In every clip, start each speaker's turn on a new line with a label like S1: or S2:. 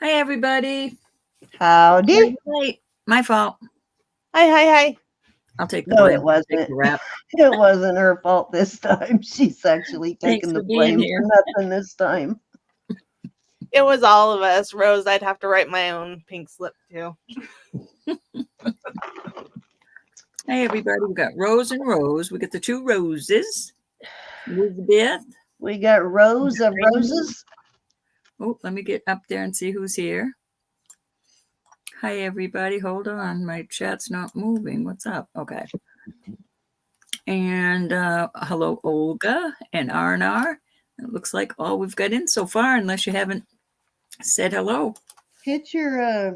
S1: Hi, everybody.
S2: Howdy.
S1: Late. My fault.
S3: Hi.
S1: I'll take the
S2: No,
S1: blame.
S2: it wasn't.
S1: Take the rap.
S2: It wasn't her fault this time. She's actually
S1: Thanks
S2: taking
S1: for
S2: the
S1: being
S2: blame
S1: here.
S2: for nothing this time.
S3: It was all of us. Rose, I'd have to write my own pink slip too.
S1: Hey, everybody. We got Rose and Rose. We got the two Roses. Elizabeth.
S2: We got Rose of
S1: Randy.
S2: Roses.
S1: Oh, let me get up there and see who's here. Hi, everybody. Hold on. My chat's not moving. What's up? Okay. And hello, Olga and Arnar. It looks like all we've got in so far, unless you haven't said hello.
S2: Hit your, I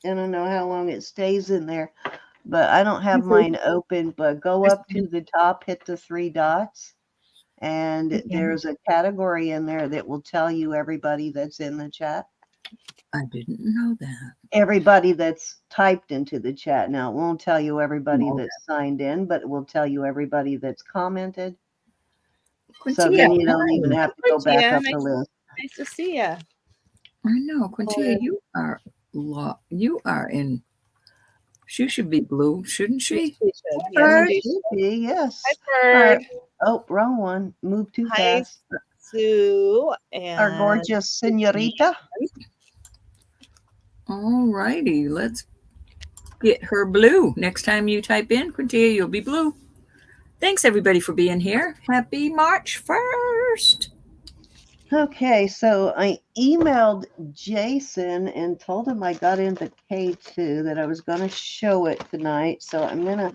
S2: don't know how long it stays in there, but I don't have mine open, but go up to the top, hit the three dots, and there's a category in there that will tell you everybody that's in the chat.
S1: I didn't know that.
S2: Everybody that's typed into the chat. Now, it won't tell you everybody that's signed in, but it will tell you everybody that's commented. So then you don't even have to go back up the list.
S3: Nice to see you.
S1: I know, Quintia, you are in. She should be blue, shouldn't she?
S2: Bird, yes.
S3: Hi, Bird.
S2: Right. Oh, wrong one. Move too fast.
S3: Sue and
S2: Our gorgeous senorita.
S1: All righty, let's get her blue. Next time you type in, Quintia, you'll be blue. Thanks, everybody, for being here. Happy March 1st.
S2: Okay, so I emailed Jason and told him I got into K2, that I was going to show it tonight. So I'm going to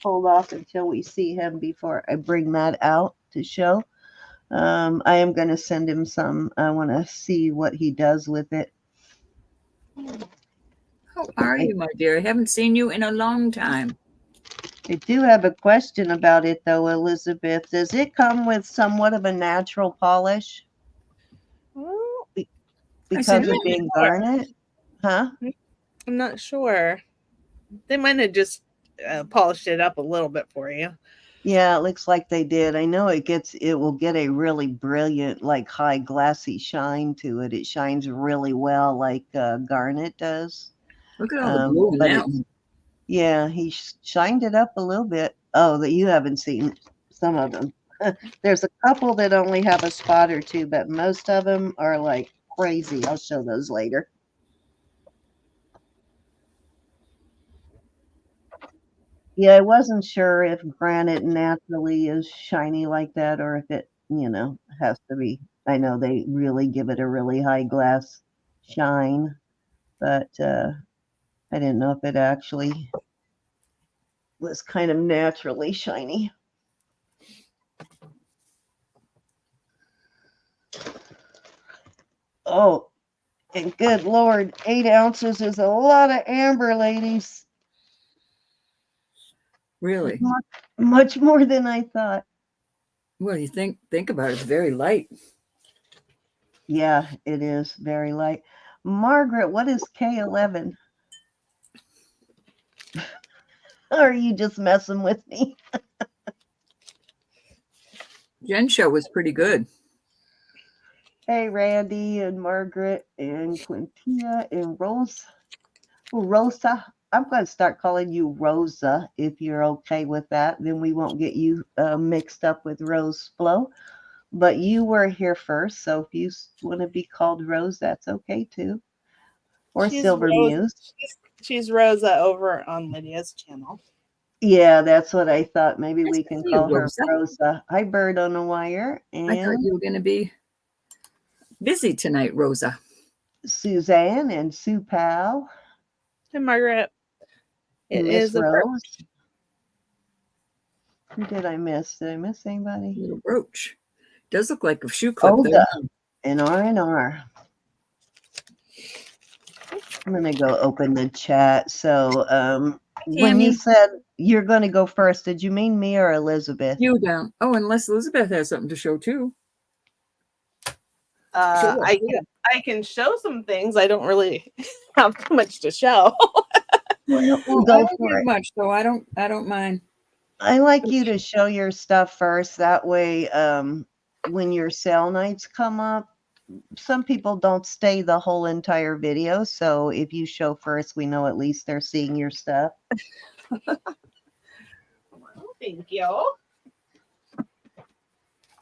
S2: hold off until we see him before I bring that out to show. I am going to send him some. I want to see what he does with it.
S1: How are you, my dear? I haven't seen you in a long time.
S2: I do have a question about it, though, Elizabeth. Does it come with somewhat of a natural polish? Because of being garnet? Huh?
S3: I'm not sure. They might have just polished it up a little bit for you.
S2: Yeah, it looks like they did. I know it will get a really brilliant, like high glassy shine to it. It shines really well like garnet does.
S1: Look at all the blue in that one.
S2: Yeah, he shined it up a little bit. Oh, that you haven't seen some of them. There's a couple that only have a spot or two, but most of them are like crazy. I'll show those later. Yeah, I wasn't sure if granite naturally is shiny like that or if it, has to be. I know they really give it a really high glass shine, but I didn't know if it actually was kind of naturally shiny. Oh, and good Lord, 8 ounces is a lot of amber, ladies.
S1: Really?
S2: Much more than I thought.
S1: Well, you think about it, it's very light.
S2: Yeah, it is very light. Margaret, what is K11? Or are you just messing with me?
S1: Jen's show was pretty good.
S2: Hey, Randy and Margaret and Quintia and Rosa. I'm going to start calling you Rosa if you're okay with that. Then we won't get you mixed up with Rose Flo. But you were here first, so if you want to be called Rose, that's okay too. Or
S3: She's
S2: Silver Muse.
S3: She's Rosa over on Lydia's channel.
S2: Yeah, that's what I thought. Maybe we can call her
S1: Rosa.
S2: Rosa. Hi, Bird on the wire. And
S1: I thought you were going to be busy tonight, Rosa.
S2: Suzanne and Sue Powell.
S3: Hi, Margaret. It
S2: Miss
S3: is a
S2: Rose. Who did I miss? Did I miss anybody?
S1: Little brooch. Does look like a shoe clip.
S2: Olga and R&R. I'm going to go open the chat. So when you said you're going to go first, did you mean me or Elizabeth?
S1: You don't. Oh, unless Elizabeth has something to show too.
S3: Sure. I can show some things. I don't really have too much to show.
S1: Well, go for it. Much, so I don't mind.
S2: I like you to show your stuff first. That way, when your sale nights come up, some people don't stay the whole entire video. So if you show first, we know at least they're seeing your stuff.
S3: Well, thank you.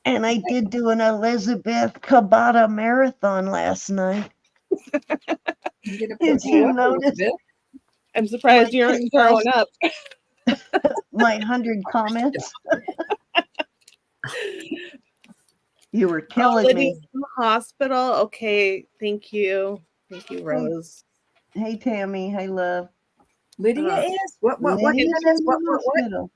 S2: And I did do an Elizabeth Kabata marathon last night. Did you notice
S3: I'm surprised you aren't throwing up.
S2: my 100 comments? You were killing
S3: Lydia's
S2: me.
S3: in the hospital. Okay, thank you. Thank you, Rose.
S2: Hey, Tammy. Hey, love.
S1: Lydia is? What
S2: Lydia's
S1: is
S2: in
S1: this?
S2: the
S1: What?
S2: hospital.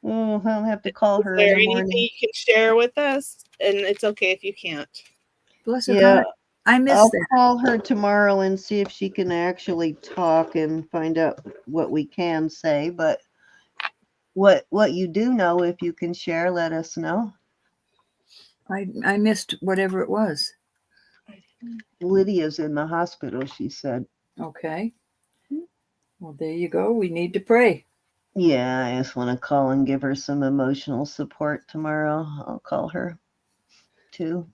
S2: Oh, I'll have to call her
S3: Is there
S2: in the
S3: anything
S2: morning.
S3: you can share with us? And it's okay if you can't.
S1: Bless her
S2: Yeah,
S1: heart. I missed
S2: I'll
S1: that.
S2: call her tomorrow and see if she can actually talk and find out what we can say. But what you do know, if you can share, let us know.
S1: I missed whatever it was.
S2: Lydia's in the hospital, she said.
S1: Okay. Well, there you go. We need to pray.
S2: Yeah, I just want to call and give her some emotional support tomorrow. I'll call her too.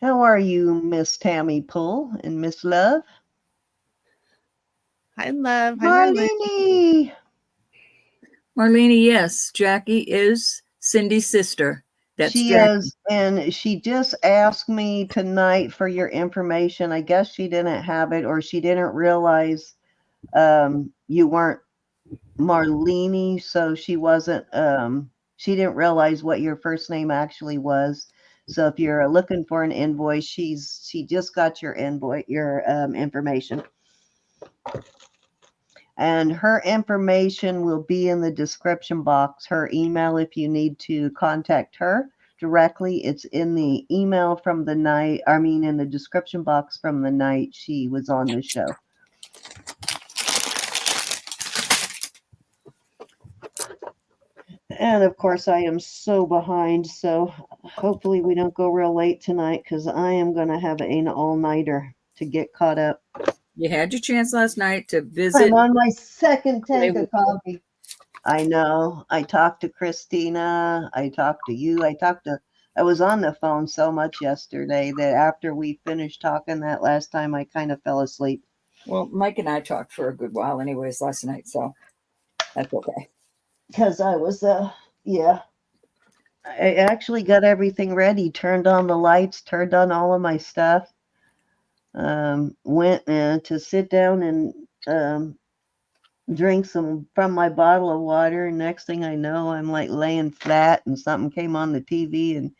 S2: How are you, Miss Tammy Pull and Miss Love?
S3: Hi, love. Hi, Marlene.
S2: Marlene.
S1: Marlene, yes. Jackie is Cindy's sister. That's
S2: She
S1: Jackie.
S2: is, and she just asked me tonight for your information. I guess she didn't have it, or she didn't realize you weren't Marlene, so she wasn't. She didn't realize what your first name actually was. So if you're looking for an invoice, she just got your invoice, your information. And her information will be in the description box. Her email, if you need to contact her directly, it's in the email from the night, in the description box from the night she was on the show. And of course, I am so behind. So hopefully we don't go real late tonight, because I am going to have an all-nighter to get caught up.
S1: You had your chance last night to visit.
S2: I'm on my second tank of coffee. I know. I talked to Christina. I talked to you. I was on the phone so much yesterday that after we finished talking that last time, I kind of fell asleep.
S1: Well, Mike and I talked for a good while anyways last night, so that's okay.
S2: Because I was, I actually got everything ready, turned on the lights, turned on all of my stuff, went to sit down and drink some from my bottle of water. And next thing I know, I'm like laying flat and something came on the TV. And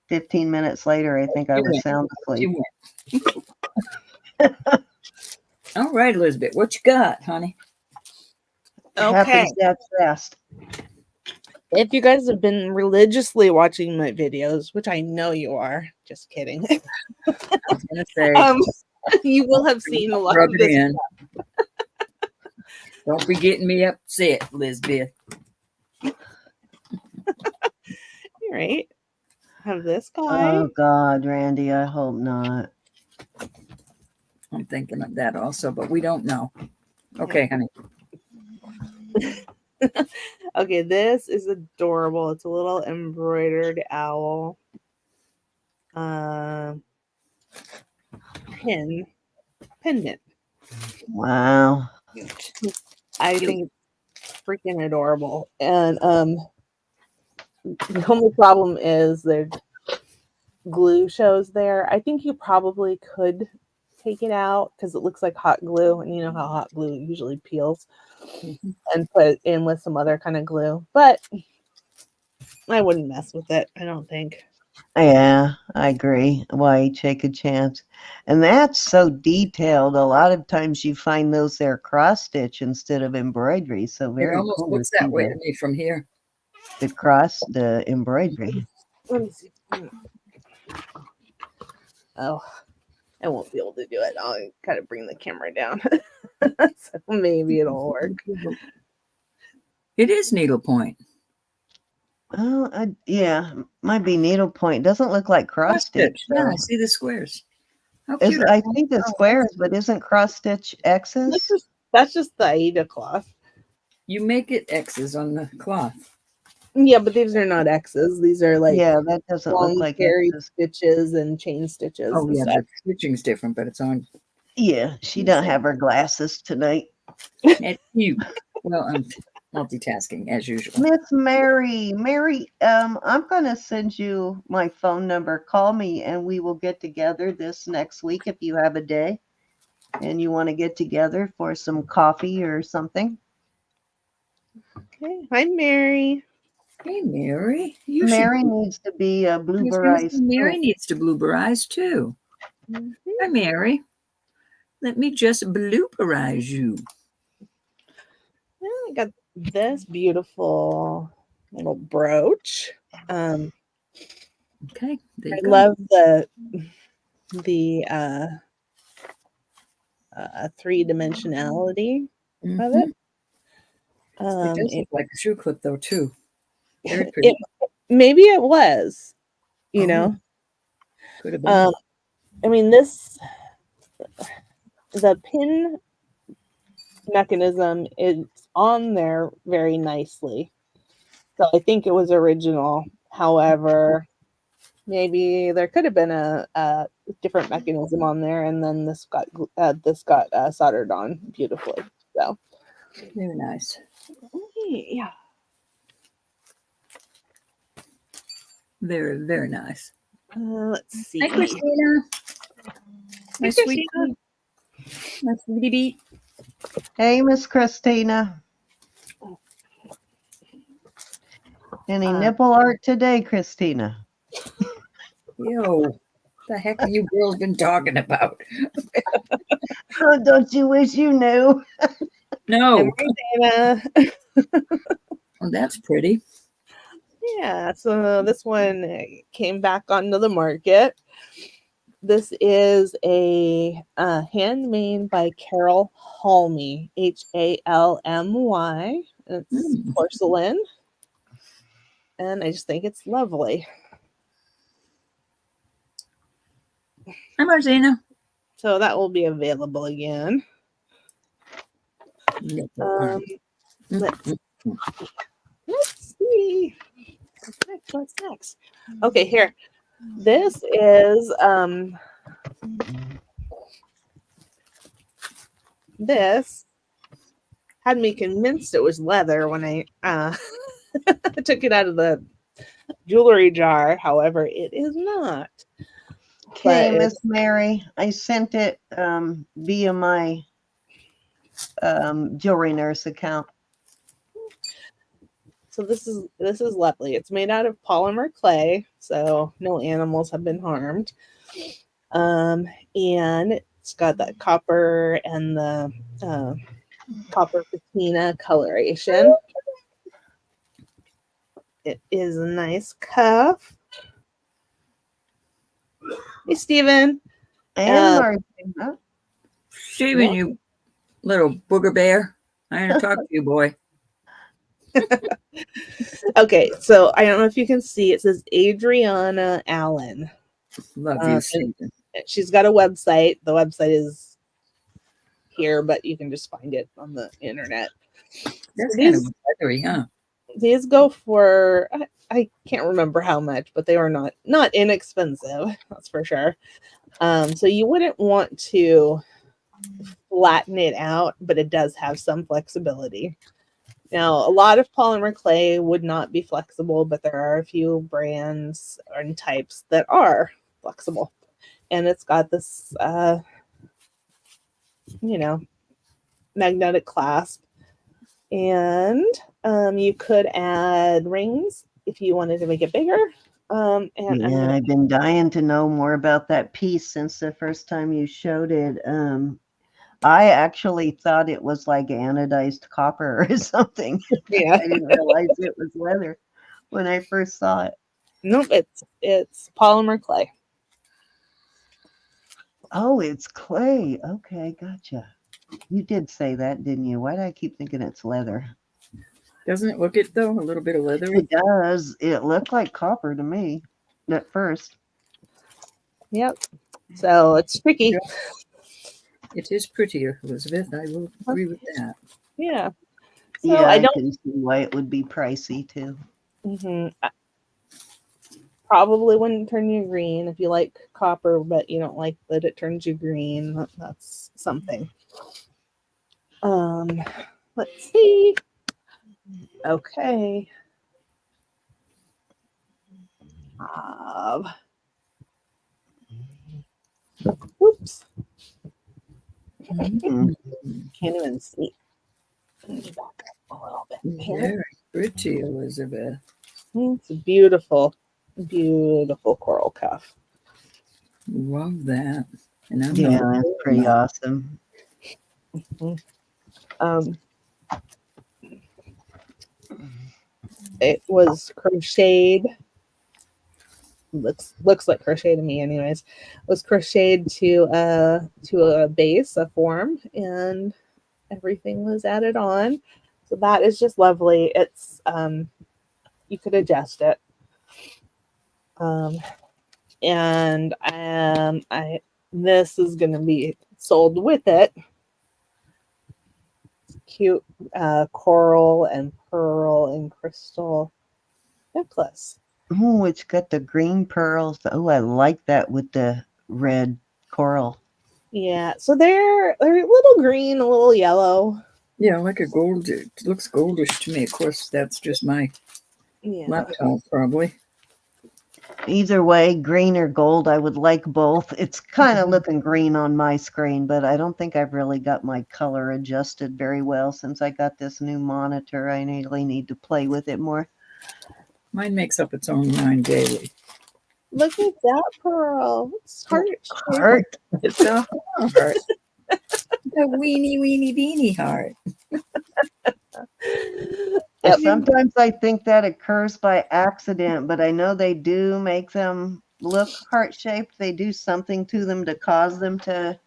S2: 15 minutes later, I think I was sound asleep.
S1: All right, Elizabeth, what you got, honey?
S3: Okay.
S2: Happens that fast.
S3: If you guys have been religiously watching my videos, which I know you are, just kidding.
S1: I was going to say,
S3: you will have seen a lot
S1: rub
S3: of
S1: it
S3: this.
S1: in. Don't be getting me upset, Elizabeth.
S3: All right. Have this guy.
S2: Oh, God, Randy, I hope not.
S1: I'm thinking of that also, but we don't know. Okay, honey.
S3: Okay, this is adorable. It's a little embroidered owl. Pendant.
S2: Wow.
S3: I think it's freaking adorable. And the only problem is there's glue shows there. I think you probably could take it out because it looks like hot glue, and you know how hot glue usually peels, and put it in with some other kind of glue. But I wouldn't mess with it, I don't think.
S2: Yeah, I agree. Why take a chance? And that's so detailed. A lot of times you find those there cross stitch instead of embroidery. So very
S1: It almost
S2: cool.
S1: looks that way to me from here.
S2: The embroidery.
S3: Let me see. Oh, I won't be able to do it. I'll kind of bring the camera down. So maybe it'll work.
S1: It is needlepoint.
S2: Oh, yeah, might be needlepoint. Doesn't look like cross stitch.
S1: Yeah, I see the squares. How cute.
S2: I see the squares, but isn't cross stitch X's?
S3: That's just the Aida cloth.
S1: You make it X's on the cloth.
S3: Yeah, but these are not X's. These are like
S2: Yeah, that doesn't look
S3: long
S2: like
S3: carry
S2: X's.
S3: stitches and chain stitches
S1: Oh
S3: and
S1: yeah,
S3: stuff.
S1: the stitching's different, but it's on.
S2: Yeah, she don't have her glasses tonight.
S1: That's cute. Well, I'm multitasking as usual.
S2: Miss Mary, I'm gonna send you my phone number. Call me and we will get together this next week if you have a day and you want to get together for some coffee or something.
S3: Okay. Hi, Mary.
S1: Hey, Mary, you should.
S2: Mary needs to be a
S1: I was gonna say
S2: blueberized
S1: Mary
S2: too.
S1: needs to blueberize too.
S3: Mhm.
S1: Hi, Mary. Let me just blooperize you.
S3: Yeah, I got this beautiful little brooch.
S1: Okay, there
S3: I
S1: you go.
S3: love the three-dimensionality of
S1: Mhm.
S3: it.
S1: It does
S3: It,
S1: look like a shoe clip though too. Very
S3: it
S1: pretty.
S3: maybe it was, you
S1: Oh,
S3: know.
S1: could have been.
S3: I mean, the pin mechanism is on there very nicely. So I think it was original. However, maybe there could have been a different mechanism on there, and then this got soldered on beautifully. So
S1: Very nice.
S3: yeah.
S1: Very, very nice.
S3: Let's see.
S1: Hi, Christina. My
S3: Hey,
S1: sweet,
S3: Christina.
S1: my sweetie beat.
S2: Hey, Miss Christina. Any nipple art today, Christina?
S1: Yo, the heck have you girls been talking about?
S2: Oh, don't you wish you knew?
S1: No.
S3: Dana.
S1: Oh, that's pretty.
S3: Yeah, so this one came back onto the market. This is a handmade by Carol Halmy, Halmy. It's porcelain, and I just think it's lovely.
S1: Hi, Martina.
S3: So that will be available again. Let's see. What's next? Okay, here. This is this had me convinced it was leather when I took it out of the jewelry jar. However, it is not.
S2: Okay, Miss Mary, I sent it via my jewelry nurse account.
S3: So this is lovely. It's made out of polymer clay, so no animals have been harmed. And it's got that copper and the copper patina coloration. It is a nice cuff. Hey, Steven.
S2: And Martina.
S1: Steven, you little booger bear. I'm going to talk to you, boy.
S3: Okay, so I don't know if you can see. It says Adriana Allen.
S1: Love you, Steven.
S3: She's got a website. The website is here, but you can just find it on the internet.
S1: That's
S3: So
S1: kind of leathery, huh?
S3: These go for I can't remember how much, but they were not inexpensive. That's for sure. So you wouldn't want to flatten it out, but it does have some flexibility. Now, a lot of polymer clay would not be flexible, but there are a few brands and types that are flexible. And it's got this, magnetic clasp. And you could add rings if you wanted to make it bigger. And
S2: I've been dying to know more about that piece since the first time you showed it. I actually thought it was like anodized copper or something.
S3: Yeah.
S2: I didn't realize it was leather when I first saw it.
S3: Nope, it's polymer clay.
S2: Oh, it's clay. Okay, gotcha. You did say that, didn't you? Why do I keep thinking it's leather?
S1: Doesn't it look it, though? A little bit of leather?
S2: It does. It looked like copper to me at first.
S3: Yep. So it's tricky.
S1: Yeah. It is prettier, Elizabeth. I will agree with that.
S3: Yeah. So
S2: Yeah,
S3: I
S2: I
S3: don't
S2: can see why it would be pricey, too.
S3: Probably wouldn't turn you green if you like copper, but you don't like that it turns you green. That's something. Let's see. Okay. Whoops.
S1: Mm,
S3: Can't even see. Let me back up a little bit here.
S1: very pretty, Elizabeth.
S3: It's a beautiful, beautiful coral cuff.
S1: Love that. And I'm
S2: Yeah,
S1: not
S2: that's pretty awesome.
S3: It was crocheted. Looks like crochet to me, anyways. It was crocheted to a base, a form, and everything was added on. So that is just lovely. It's you could adjust it. And this is going to be sold with it. Cute coral and pearl and crystal necklace.
S2: Oh, it's got the green pearls. Oh, I like that with the red coral.
S3: Yeah, so they're a little green, a little yellow.
S1: Yeah, like a gold. It looks goldish to me. Of course, that's just my laptop, probably.
S2: Either way, green or gold, I would like both. It's kind of looking green on my screen, but I don't think I've really got my color adjusted very well since I got this new monitor. I really need to play with it more.
S1: Mine makes up its own mind daily.
S3: Look at that pearl. It's
S2: Heart.
S1: It's a heart. A weeny, weeny, beanie heart.
S3: Yep.
S2: Sometimes I think that occurs by accident, but I know they do make them look heart-shaped. They do something to them to cause them to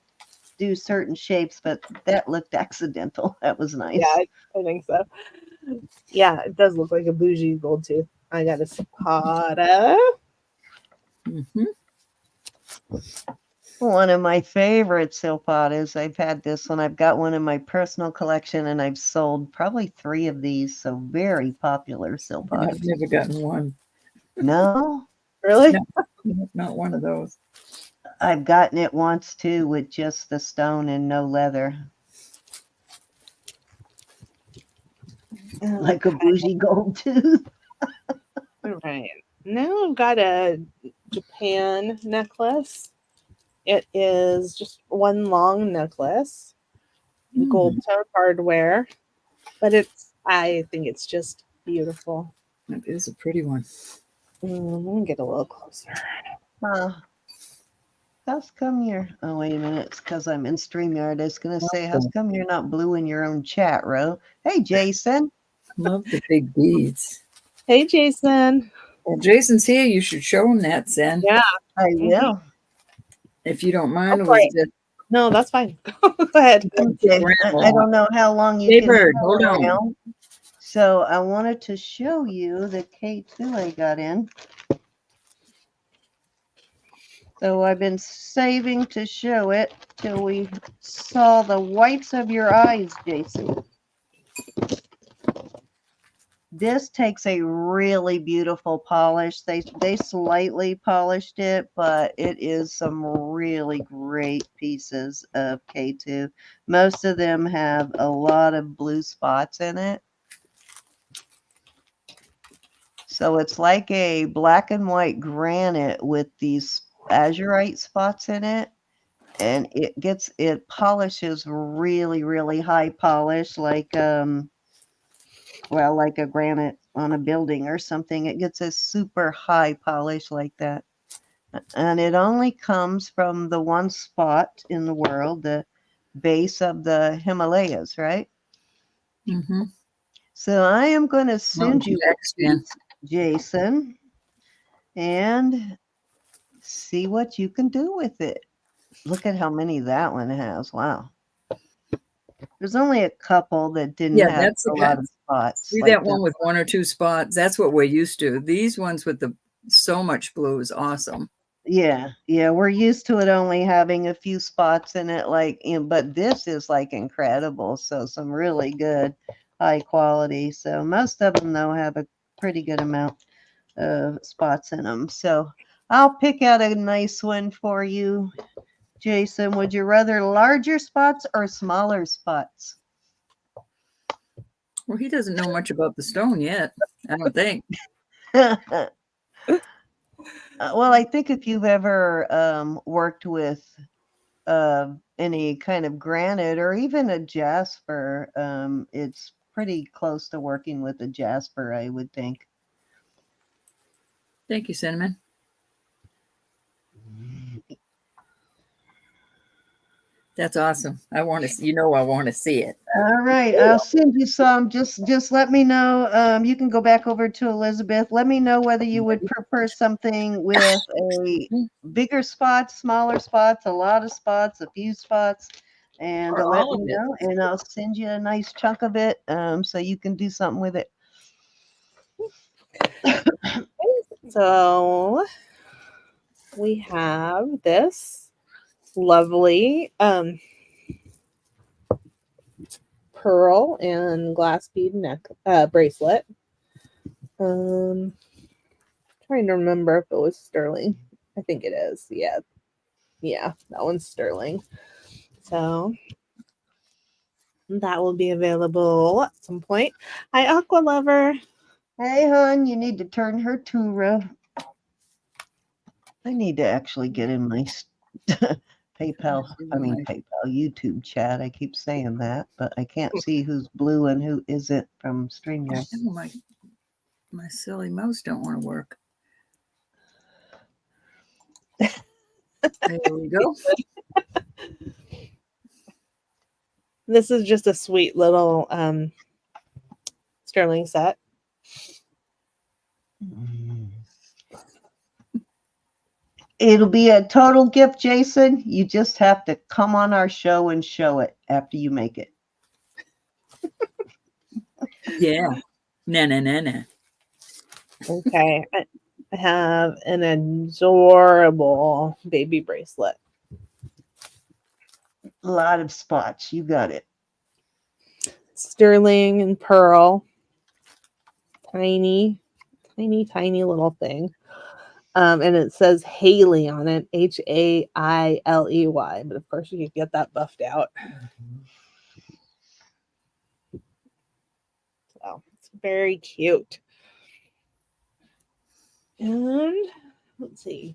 S2: do certain shapes, but that looked accidental. That was nice.
S3: Yeah, I think so. Yeah, it does look like a bougie gold tooth. I got a Zapata.
S1: Mm-hmm.
S2: One of my favorite silpatas. I've had this one. I've got one in my personal collection, and I've sold probably 3 of these. So very popular silpatas.
S1: I've never gotten one.
S2: No?
S3: Really?
S1: No, not one of those.
S2: I've gotten it once too with just the stone and no leather. Like a bougie gold tooth.
S3: All right. Now I've got a Japan necklace. It is just one long necklace, gold tone hardware, but I think it's just beautiful.
S1: That is a pretty one.
S3: Let me get a little closer.
S2: How's come you're... Oh, wait a minute. It's because I'm in StreamYard. I was going to say, how's come you're not blue in your own chat, Ro? Hey, Jason.
S1: Love the big beads.
S3: Hey, Jason.
S1: Well, Jason's here. You should show him that, Zen.
S3: Yeah.
S2: I will.
S1: If you don't mind,
S3: Elizabeth. No, that's fine. Go ahead.
S2: Okay. I don't know how long you can
S1: Bird,
S2: hold
S1: hold on.
S2: around. So I wanted to show you the K2 I got in. So I've been saving to show it till we saw the whites of your eyes, Jason. This takes a really beautiful polish. They slightly polished it, but it is some really great pieces of K2. Most of them have a lot of blue spots in it. So it's like a black and white granite with these azurite spots in it. And it polishes really, really high polish, like like a granite on a building or something. It gets a super high polish like that. And it only comes from the one spot in the world, the base of the Himalayas, right?
S1: Mm-hmm.
S2: So I am going to send you
S1: these,
S2: Jason, and see what you can do with it. Look at how many that one has. Wow. There's only a couple that didn't have a lot of spots.
S1: See like that one with 1 or 2 spots? That's what we're used to. These ones with so much blue is awesome.
S2: Yeah, we're used to it only having a few spots in it, but this is like incredible. So some really good high quality. So most of them though have a pretty good amount of spots in them. So I'll pick out a nice one for you, Jason. Would you rather larger spots or smaller spots?
S1: Well, he doesn't know much about the stone yet, I don't think.
S2: Well, I think if you've ever worked with any kind of granite or even a jasper, it's pretty close to working with a jasper, I would think.
S1: Thank you, Cinnamon. That's awesome. I want to, I want to see it.
S2: All right, I'll send you some. Just let me know. You can go back over to Elizabeth. Let me know whether you would prefer something with a bigger spots, smaller spots, a lot of spots, a few spots, and
S1: Or
S2: let
S1: all
S2: me
S1: of it.
S2: know. And I'll send you a nice chunk of it, so you can do something with it.
S3: So we have this lovely pearl and glass bead neck bracelet. Trying to remember if it was sterling. I think it is. Yeah, that one's sterling. So that will be available at some point. Hi, Aqua Lover.
S2: Hey, hon, you need to turn her to. I need to actually get in my PayPal, YouTube chat. I keep saying that, but I can't see who's blue and who isn't from StreamYard.
S1: Oh, my silly mouse don't want to work. There we go.
S3: This is just a sweet little sterling set.
S2: It'll be a total gift, Jason. You just have to come on our show and show it after you make it.
S1: Yeah. No.
S3: Okay. I have an adorable baby bracelet.
S2: A lot of spots. You got it.
S3: Sterling and pearl. Tiny little thing. And it says Haley on it, Hailey. But of course, you can get that buffed out. So it's very cute. And let's see.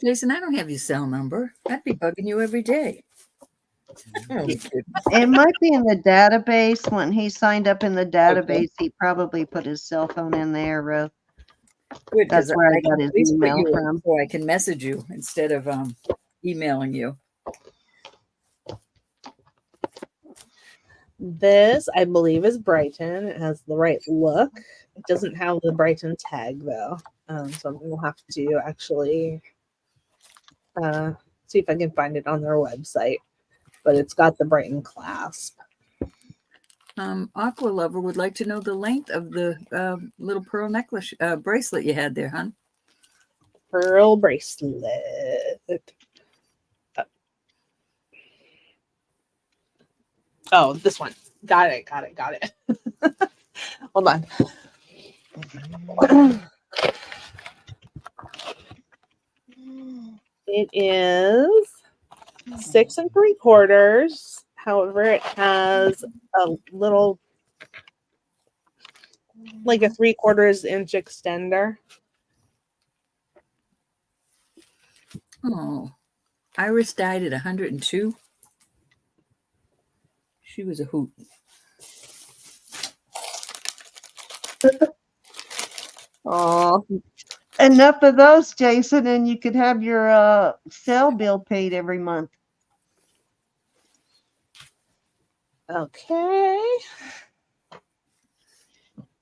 S1: Jason, I don't have your cell number. I'd be bugging you every day.
S2: It might be in the database. When he signed up in the database, he probably put his cell phone in there.
S1: Good,
S2: That's where I got his email from.
S1: So I can message you instead of emailing you.
S3: This, I believe, is Brighton. It has the right look. It doesn't have the Brighton tag, though. So I'm going to have to actually see if I can find it on their website. But it's got the Brighton clasp.
S1: Aqua Lover would like to know the length of the little pearl necklace bracelet you had there, hon.
S3: Pearl bracelet. Oh, this one. Got it. Hold on. It is 6 3/4. However, it has a little, like a 3/4 inch extender.
S1: Oh, Iris died at 102. She was a hoot.
S3: Oh,
S2: Enough of those, Jason, and you could have your cell bill paid every month.
S3: okay.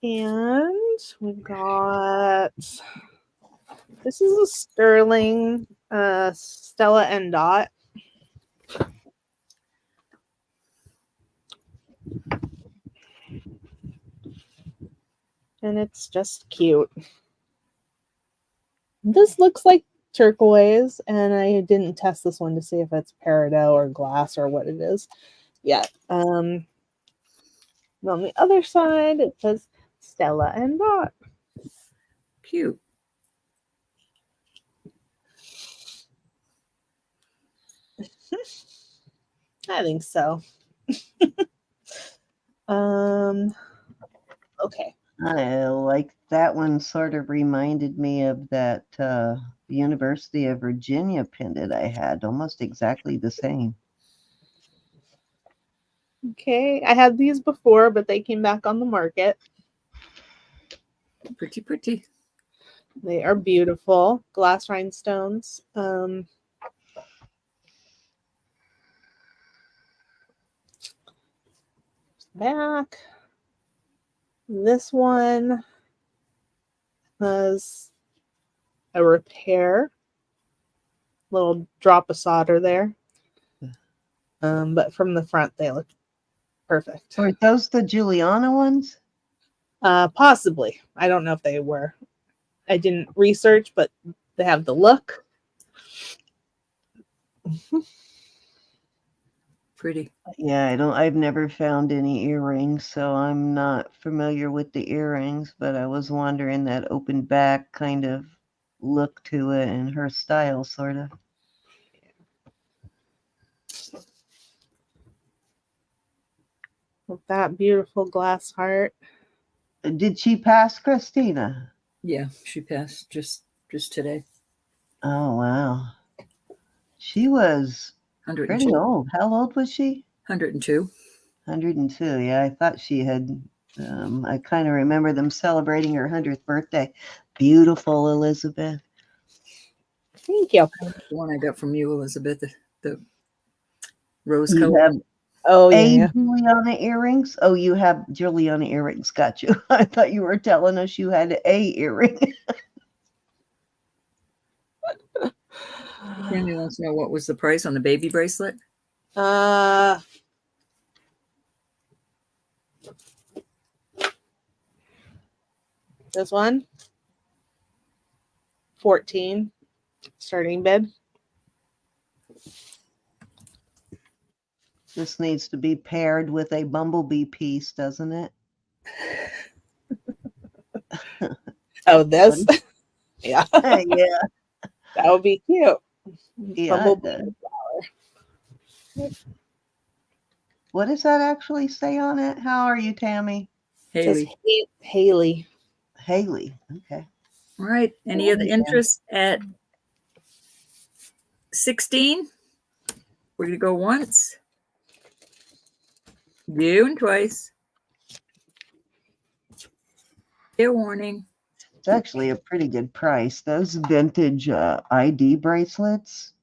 S3: And we've got, this is a sterling Stella and Dot. And it's just cute. This looks like turquoise, and I didn't test this one to see if it's peridot or glass or what it is yet. And on the other side, it says Stella and Dot.
S1: Cute.
S3: I think so. Okay.
S2: I like that one. Sort of reminded me of that University of Virginia pendant I had, almost exactly the same.
S3: Okay. I had these before, but they came back on the market.
S1: Pretty, pretty.
S3: They are beautiful. Glass rhinestones. Back. This one has a repair. Little drop of solder there. But from the front, they look perfect.
S2: Are those the Juliana ones?
S3: Possibly. I don't know if they were. I didn't research, but they have the look.
S1: Pretty.
S2: Yeah, I've never found any earrings, so I'm not familiar with the earrings, but I was wondering that open back kind of look to it and her style, sort of.
S3: With that beautiful glass heart.
S2: Did she pass Christina?
S1: Yeah, she passed just today.
S2: Oh, wow. She was
S1: 102.
S2: pretty old. How old was she?
S1: 102.
S2: 102. Yeah, I thought she had. I kind of remember them celebrating her 100th birthday. Beautiful, Elizabeth.
S3: Thank you.
S1: The one I got from you, Elizabeth, the rose
S2: You
S1: color.
S2: have
S3: Oh,
S2: a
S3: yeah.
S2: Juliana earrings? Oh, you have Juliana earrings. Got you. I thought you were telling us you had a earring.
S1: Randy wants to know what was the price on the baby bracelet.
S3: This one, 14 starting bid.
S2: This needs to be paired with a bumblebee piece, doesn't it?
S3: Oh, this? Yeah,
S2: Yeah.
S3: that would be cute.
S2: Yeah.
S3: Bumblebee.
S2: What does that actually say on it? How are you, Tammy?
S3: Says
S1: Haley.
S3: Haley.
S2: Haley. Okay.
S1: All right. Any other interest at 16? We're going to go once. You and twice. Fair warning.
S2: It's actually a pretty good price. Those vintage ID bracelets,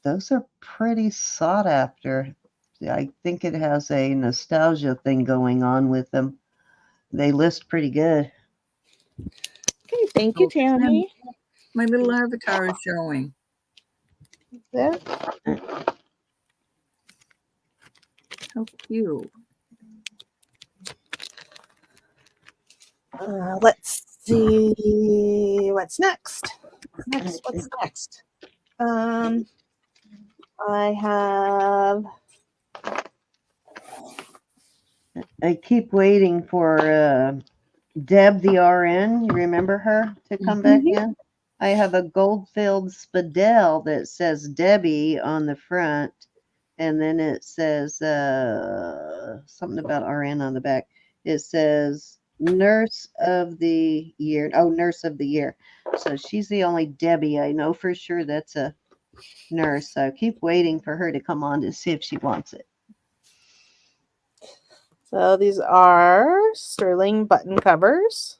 S2: those are pretty sought after. I think it has a nostalgia thing going on with them. They list pretty good.
S3: Okay, thank you, Tammy.
S1: My little avatar is showing.
S3: Yeah.
S1: How cute.
S3: Let's see what's next. What's next? I have.
S2: I keep waiting for Deb the RN. You remember her to come back in? I have a gold-filled spadelle that says Debbie on the front, and then it says something about RN on the back. It says Nurse of the Year. Oh, Nurse of the Year. So she's the only Debbie I know for sure that's a nurse. So I keep waiting for her to come on to see if she wants it.
S3: So these are sterling button covers.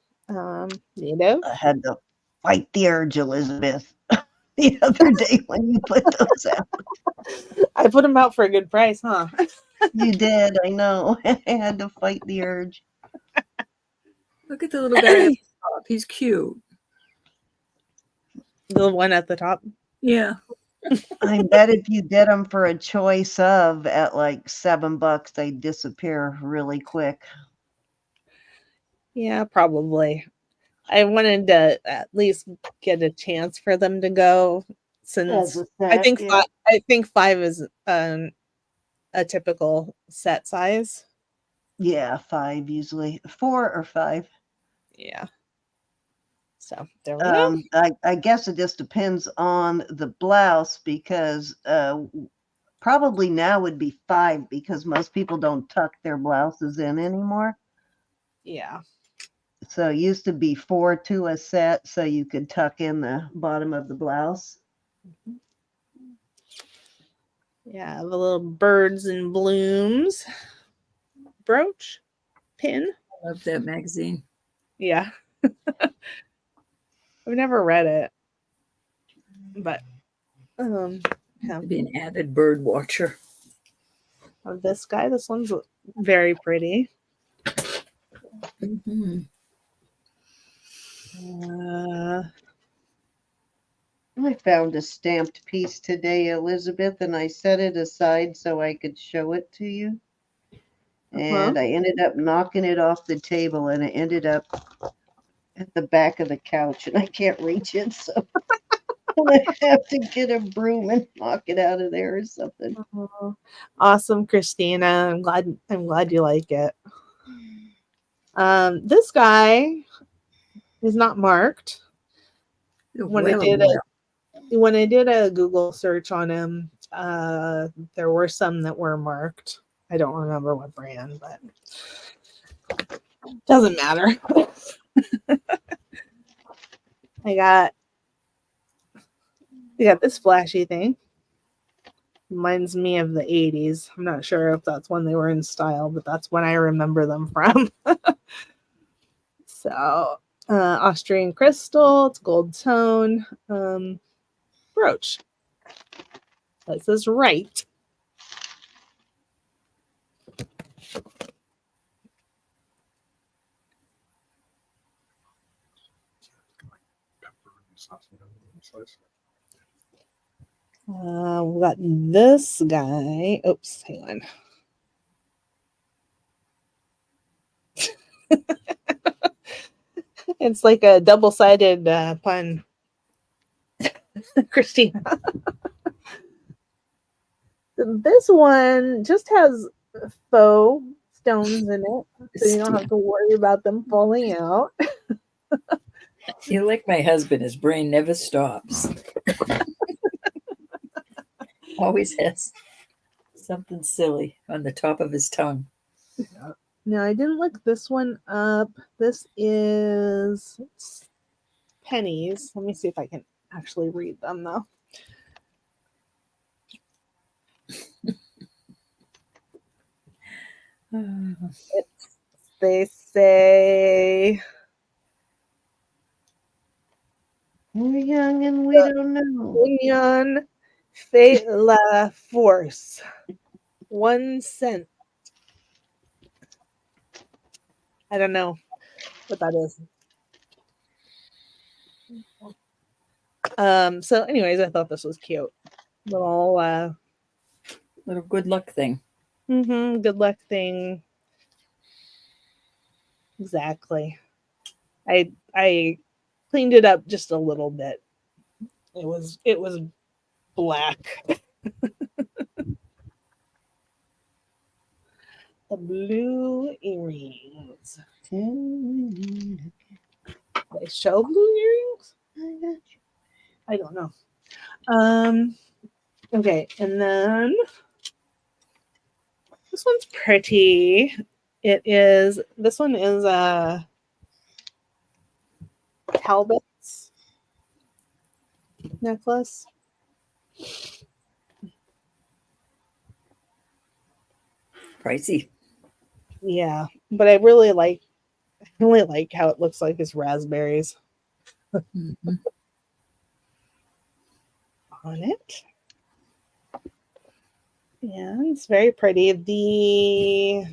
S3: Native.
S2: I had to fight the urge, Elizabeth, the other day when you put those out.
S3: I put them out for a good price, huh?
S2: You did, I know. I had to fight the urge.
S1: Look at the little guy at the top. He's cute.
S3: The one at the top.
S1: Yeah.
S2: I bet if you did them for a choice of at like $7, they'd disappear really quick.
S3: Yeah, probably. I wanted to at least get a chance for them to go, since I think five is a typical set size.
S2: Yeah, 5 usually. 4 or 5.
S3: Yeah. So there we go.
S2: I guess it just depends on the blouse because probably now would be 5 because most people don't tuck their blouses in anymore.
S3: Yeah.
S2: So it used to be 4 to a set so you could tuck in the bottom of the blouse.
S3: Yeah, the little birds and blooms brooch pin.
S1: I love that magazine.
S3: Yeah. I've never read it, but
S1: To be an avid bird watcher.
S3: of this guy, this one's very pretty.
S1: Mm-hmm.
S2: I found a stamped piece today, Elizabeth, and I set it aside so I could show it to you. And I ended up knocking it off the table, and it ended up at the back of the couch, and I can't reach it, so I have to get a broom and knock it out of there or something.
S3: Awesome, Christina. I'm glad you like it. This guy is not marked. When I did a Google search on him, there were some that were marked. I don't remember what brand, but doesn't matter. I got this flashy thing. Reminds me of the 80s. I'm not sure if that's when they were in style, but that's when I remember them from. So, Austrian crystal, it's gold tone, brooch. That says right. We got this guy. Oops, hang on. It's like a double-sided pun. Christina. This one just has faux stones in it, so you don't have to worry about them falling out.
S1: You're like my husband. His brain never stops. Always has something silly on the top of his tongue.
S3: Now, I didn't look this one up. This is pennies. Let me see if I can actually read them, though. They say...
S2: We're young and we don't know.
S3: Union fait la force. 1 cent. I don't know what that is. So anyways, I thought this was cute. Little
S1: good luck thing.
S3: Good luck thing. Exactly. I cleaned it up just a little bit. It was black. The blue earrings. They show blue earrings? I don't know. Okay, and then this one's pretty. This one is a Talbot's necklace.
S1: Pricey.
S3: Yeah, but I really like how it looks like it's raspberries on it. Yeah, it's very pretty. The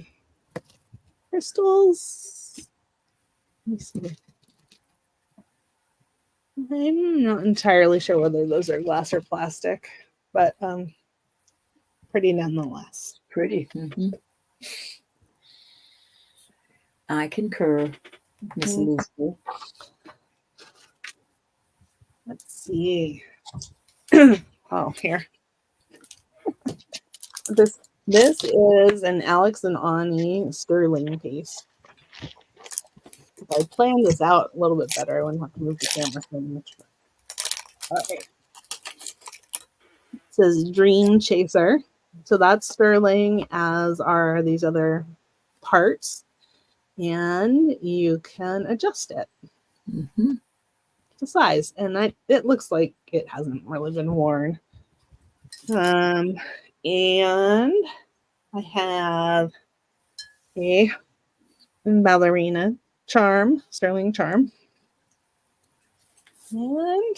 S3: crystals. Let me see. I'm not entirely sure whether those are glass or plastic, but pretty nonetheless.
S1: Pretty. Mm-hmm. I concur, Miss Elizabeth.
S3: Let's see. Oh, here. This is an Alex and Ani sterling piece. If I planned this out a little bit better, I wouldn't have to move the camera so much. All right. It says Dream Chaser. So that's sterling, as are these other parts. And you can adjust it to size. And it looks like it hasn't really been worn. And I have a ballerina charm, sterling charm. And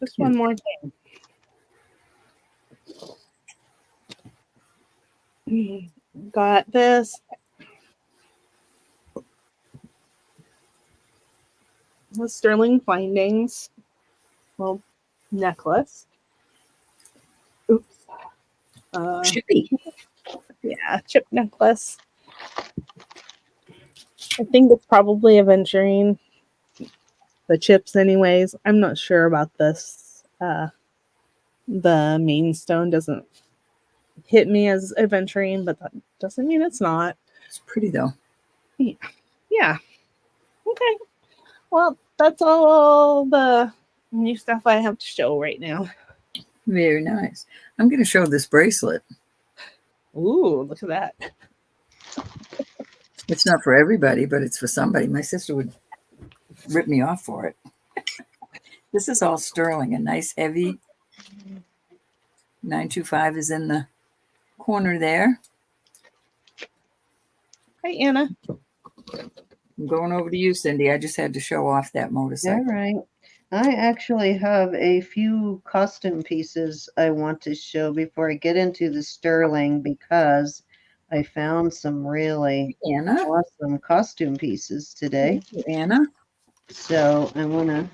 S3: just one more thing. Got this. The sterling findings. Well, necklace. Oops.
S1: Chippy.
S3: Yeah, chip necklace. I think it's probably aventurine. The chips, anyways. I'm not sure about this. The main stone doesn't hit me as aventurine, but that doesn't mean it's not.
S1: It's pretty though.
S3: Yeah. Okay. Well, that's all the new stuff I have to show right now.
S1: Very nice. I'm going to show this bracelet.
S3: Ooh, look at that.
S1: It's not for everybody, but it's for somebody. My sister would rip me off for it. This is all sterling, a nice heavy 925 is in the corner there.
S3: Hi, Anna.
S1: I'm going over to you, Cindy. I just had to show off that motorcycle.
S2: All right. I actually have a few costume pieces I want to show before I get into the sterling, because I found some really
S1: Anna.
S2: awesome costume pieces today.
S1: Thank you, Anna.
S2: So I want to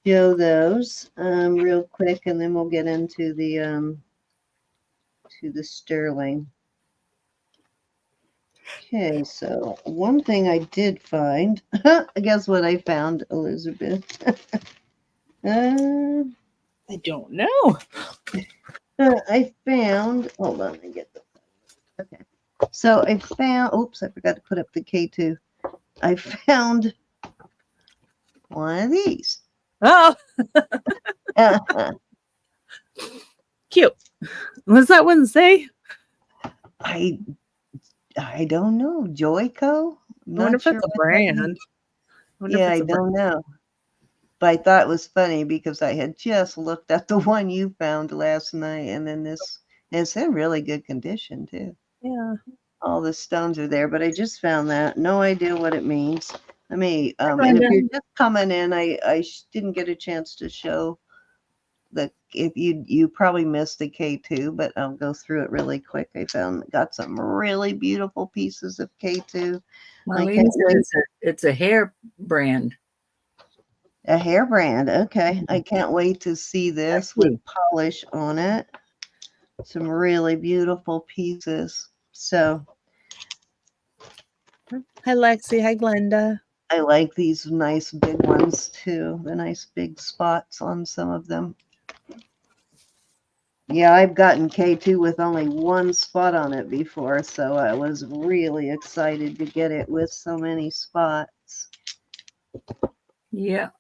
S2: show those real quick, and then we'll get into the sterling. Okay, so one thing I did find, guess what I found, Elizabeth?
S3: I don't know.
S2: I found, hold on, let me get the, okay. So I found, oops, I forgot to put up the K2. I found one of these.
S3: Oh, cute. What's that one say?
S2: I don't know. Joyco?
S3: I wonder if it's a brand.
S2: Yeah, I don't know. But I thought it was funny because I had just looked at the one you found last night, and then this is in really good condition too.
S3: Yeah.
S2: All the stones are there, but I just found that. No idea what it means. Let me, and if you're just coming in, I didn't get a chance to show if you probably missed the K2, but I'll go through it really quick. I got some really beautiful pieces of K2.
S1: Marlene said it's a hair brand.
S2: A hair brand. Okay. I can't wait to see this with polish on it. Some really beautiful pieces. So.
S3: Hi, Lexi. Hi, Glenda.
S2: I like these nice big ones too. The nice big spots on some of them. Yeah, I've gotten K2 with only one spot on it before, so I was really excited to get it with so many spots.
S1: Yeah.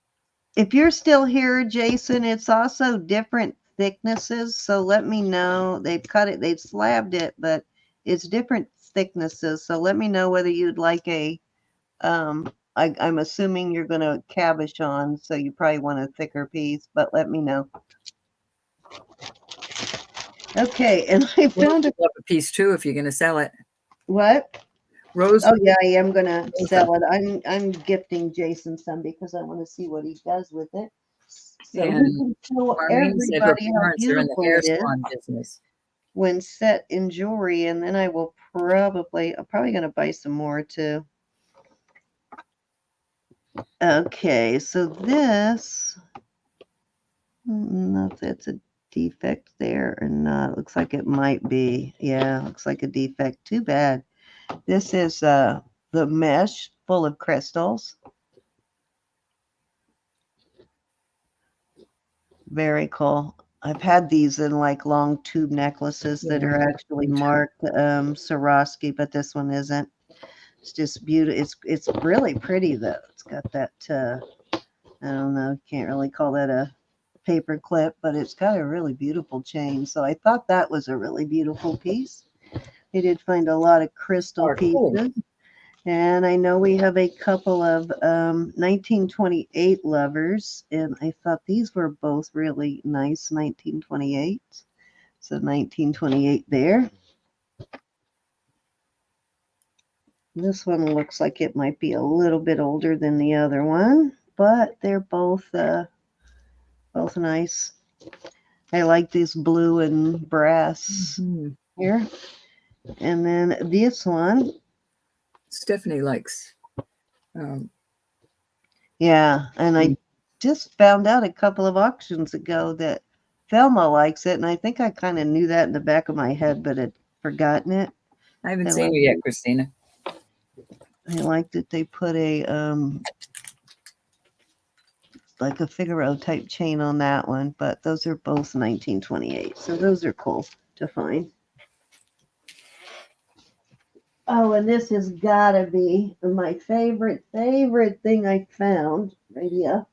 S2: If you're still here, Jason, it's also different thicknesses, so let me know. They've cut it, they've slabbed it, but it's different thicknesses, so let me know whether you'd like a, I'm assuming you're going to cabochon, so you probably want a thicker piece, but let me know. Okay, and I found
S1: a piece too if you're going to sell it.
S2: What?
S1: Rose.
S2: Oh yeah, I am gonna sell it. I'm gifting Jason some because I want to see what he does with it. So
S1: and
S2: show everybody how beautiful it is
S1: business.
S2: When set in jewelry, and then I'm probably gonna buy some more too. Okay, so this, I don't know if that's a defect there or not. It looks like it might be. Yeah, looks like a defect. Too bad. This is the mesh full of crystals. Very cool. I've had these in like long tube necklaces that are
S1: Yeah,
S2: actually
S1: me too.
S2: marked Swarovski, but this one isn't. It's just beautiful. It's really pretty though. It's got that I don't know, can't really call that a paper clip, but it's got a really beautiful chain. So I thought that was a really beautiful piece. I did find a lot of crystal
S1: Cool.
S2: pieces. And I know we have a couple of 1928 lovers, and I thought these were both really nice 1928. So 1928 there. This one looks like it might be a little bit older than the other one, but they're both nice. I like this blue and brass here. And then this one.
S1: Stephanie likes.
S2: Yeah, and I just found out a couple of auctions ago that Thelma likes it, and I think I kind of knew that in the back of my head, but had forgotten it.
S1: I haven't seen you yet, Christina.
S2: I like that they put a like a Figaro type chain on that one, but those are both 1928, so those are cool to find. Oh, and this has got to be my favorite thing I found right here.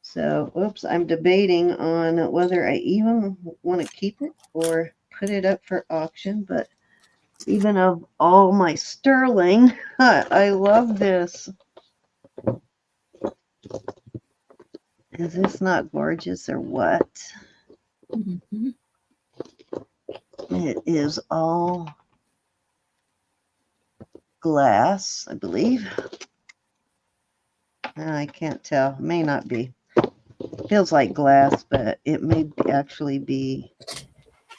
S2: So, oops, I'm debating on whether I even want to keep it or put it up for auction, but even of all my sterling, I love this. Is this not gorgeous or what?
S1: Mm-hmm.
S2: It is all glass, I believe. I can't tell. May not be. Feels like glass, but it may actually be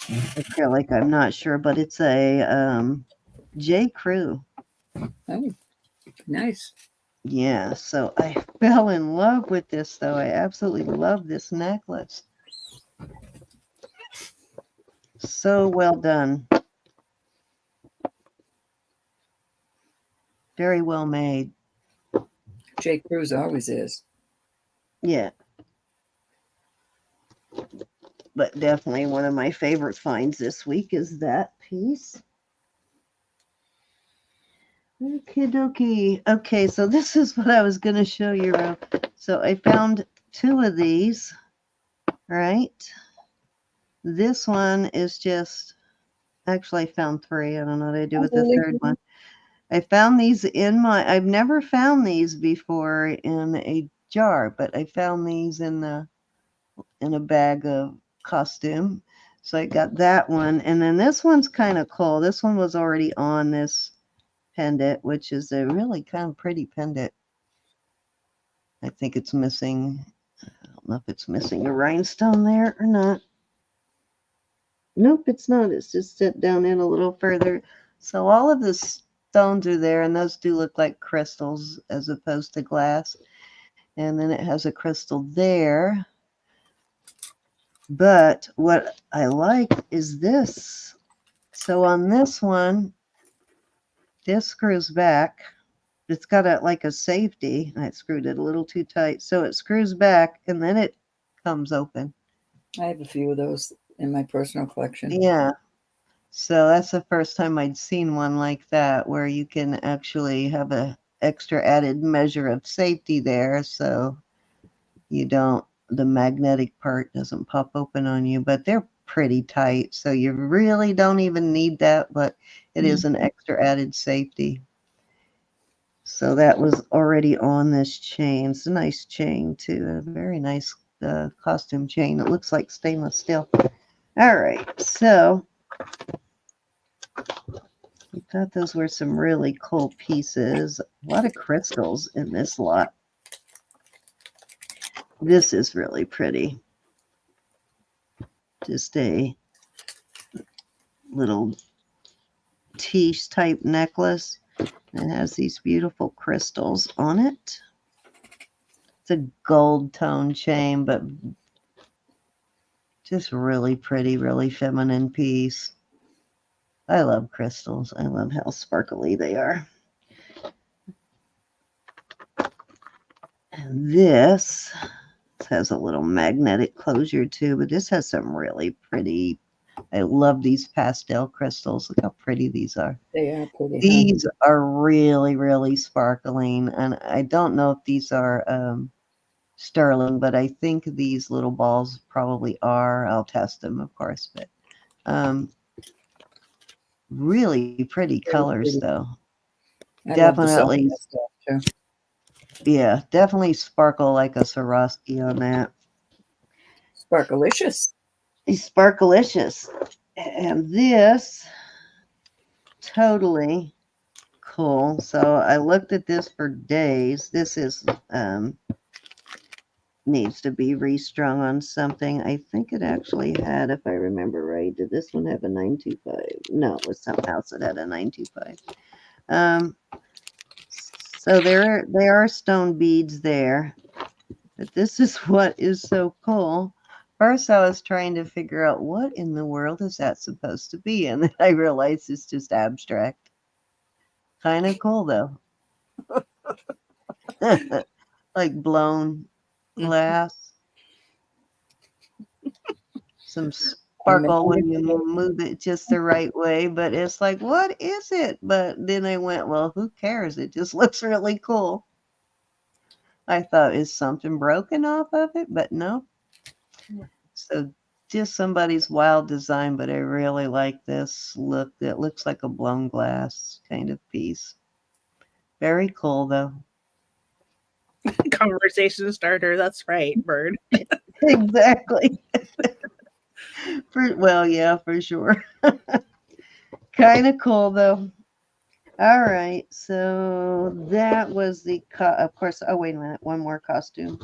S2: acrylic. I'm not sure, but it's a J. Crew.
S1: Oh, nice.
S2: Yeah, so I fell in love with this, though. I absolutely love this necklace. So well done. Very well made.
S1: J. Cruz always is.
S2: Yeah. But definitely one of my favorite finds this week is that piece. Okie dokie. Okay, so this is what I was going to show you. So I found two of these, right? This one is just, actually I found three. I don't know what I do with the third one. I found these I've never found these before in a jar, but I found these in a bag of costume. So I got that one. And then this one's kind of cool. This one was already on this pendant, which is a really kind of pretty pendant. I think it's missing, I don't know if it's missing a rhinestone there or not. Nope, it's not. It's just set down in a little further. So all of the stones are there, and those do look like crystals as opposed to glass. And then it has a crystal there. But what I like is this. So on this one, this screws back. It's got like a safety. I screwed it a little too tight. So it screws back and then it comes open.
S1: I have a few of those in my personal collection.
S2: Yeah. So that's the first time I'd seen one like that where you can actually have a extra added measure of safety there. So the magnetic part doesn't pop open on you, but they're pretty tight. So you really don't even need that, but it is an extra added safety. So that was already on this chain. It's a nice chain too. A very nice costume chain. It looks like stainless steel. All right. So I thought those were some really cool pieces. A lot of crystals in this lot. This is really pretty. Just a little tiche type necklace. It has these beautiful crystals on it. It's a gold tone chain, but just really pretty, really feminine piece. I love crystals. I love how sparkly they are. And this has a little magnetic closure too, but this has some really pretty. I love these pastel crystals. Look how pretty these are.
S1: They are pretty.
S2: These are really, really sparkling, and I don't know if these are sterling, but I think these little balls probably are. I'll test them, of course, but really pretty colors,
S1: pretty.
S2: though.
S1: I
S2: Definitely,
S1: love the stuff too.
S2: yeah, definitely sparkle like a Swarovski on that.
S1: Sparkalicious.
S2: It's sparkalicious, and this totally cool. So I looked at this for days. This is needs to be restrung on something. I think it actually had, if I remember right, did this one have a 925? No, it was something else that had a 925. So they are stone beads there, but this is what is so cool. First, I was trying to figure out what in the world is that supposed to be, and then I realized it's just abstract. Kind of cool though. Like blown glass. Some sparkle when you move it just the right way, but it's like, what is it? But then I went, well, who cares? It just looks really cool. I thought, is something broken off of it? But no. So just somebody's wild design, but I really like this look. It looks like a blown glass kind of piece. Very cool, though.
S3: Conversation starter. That's right, Bird.
S2: Exactly. Well, yeah, for sure. Kind of cool, though. All right, so that was the, of course, oh, wait a minute, one more costume.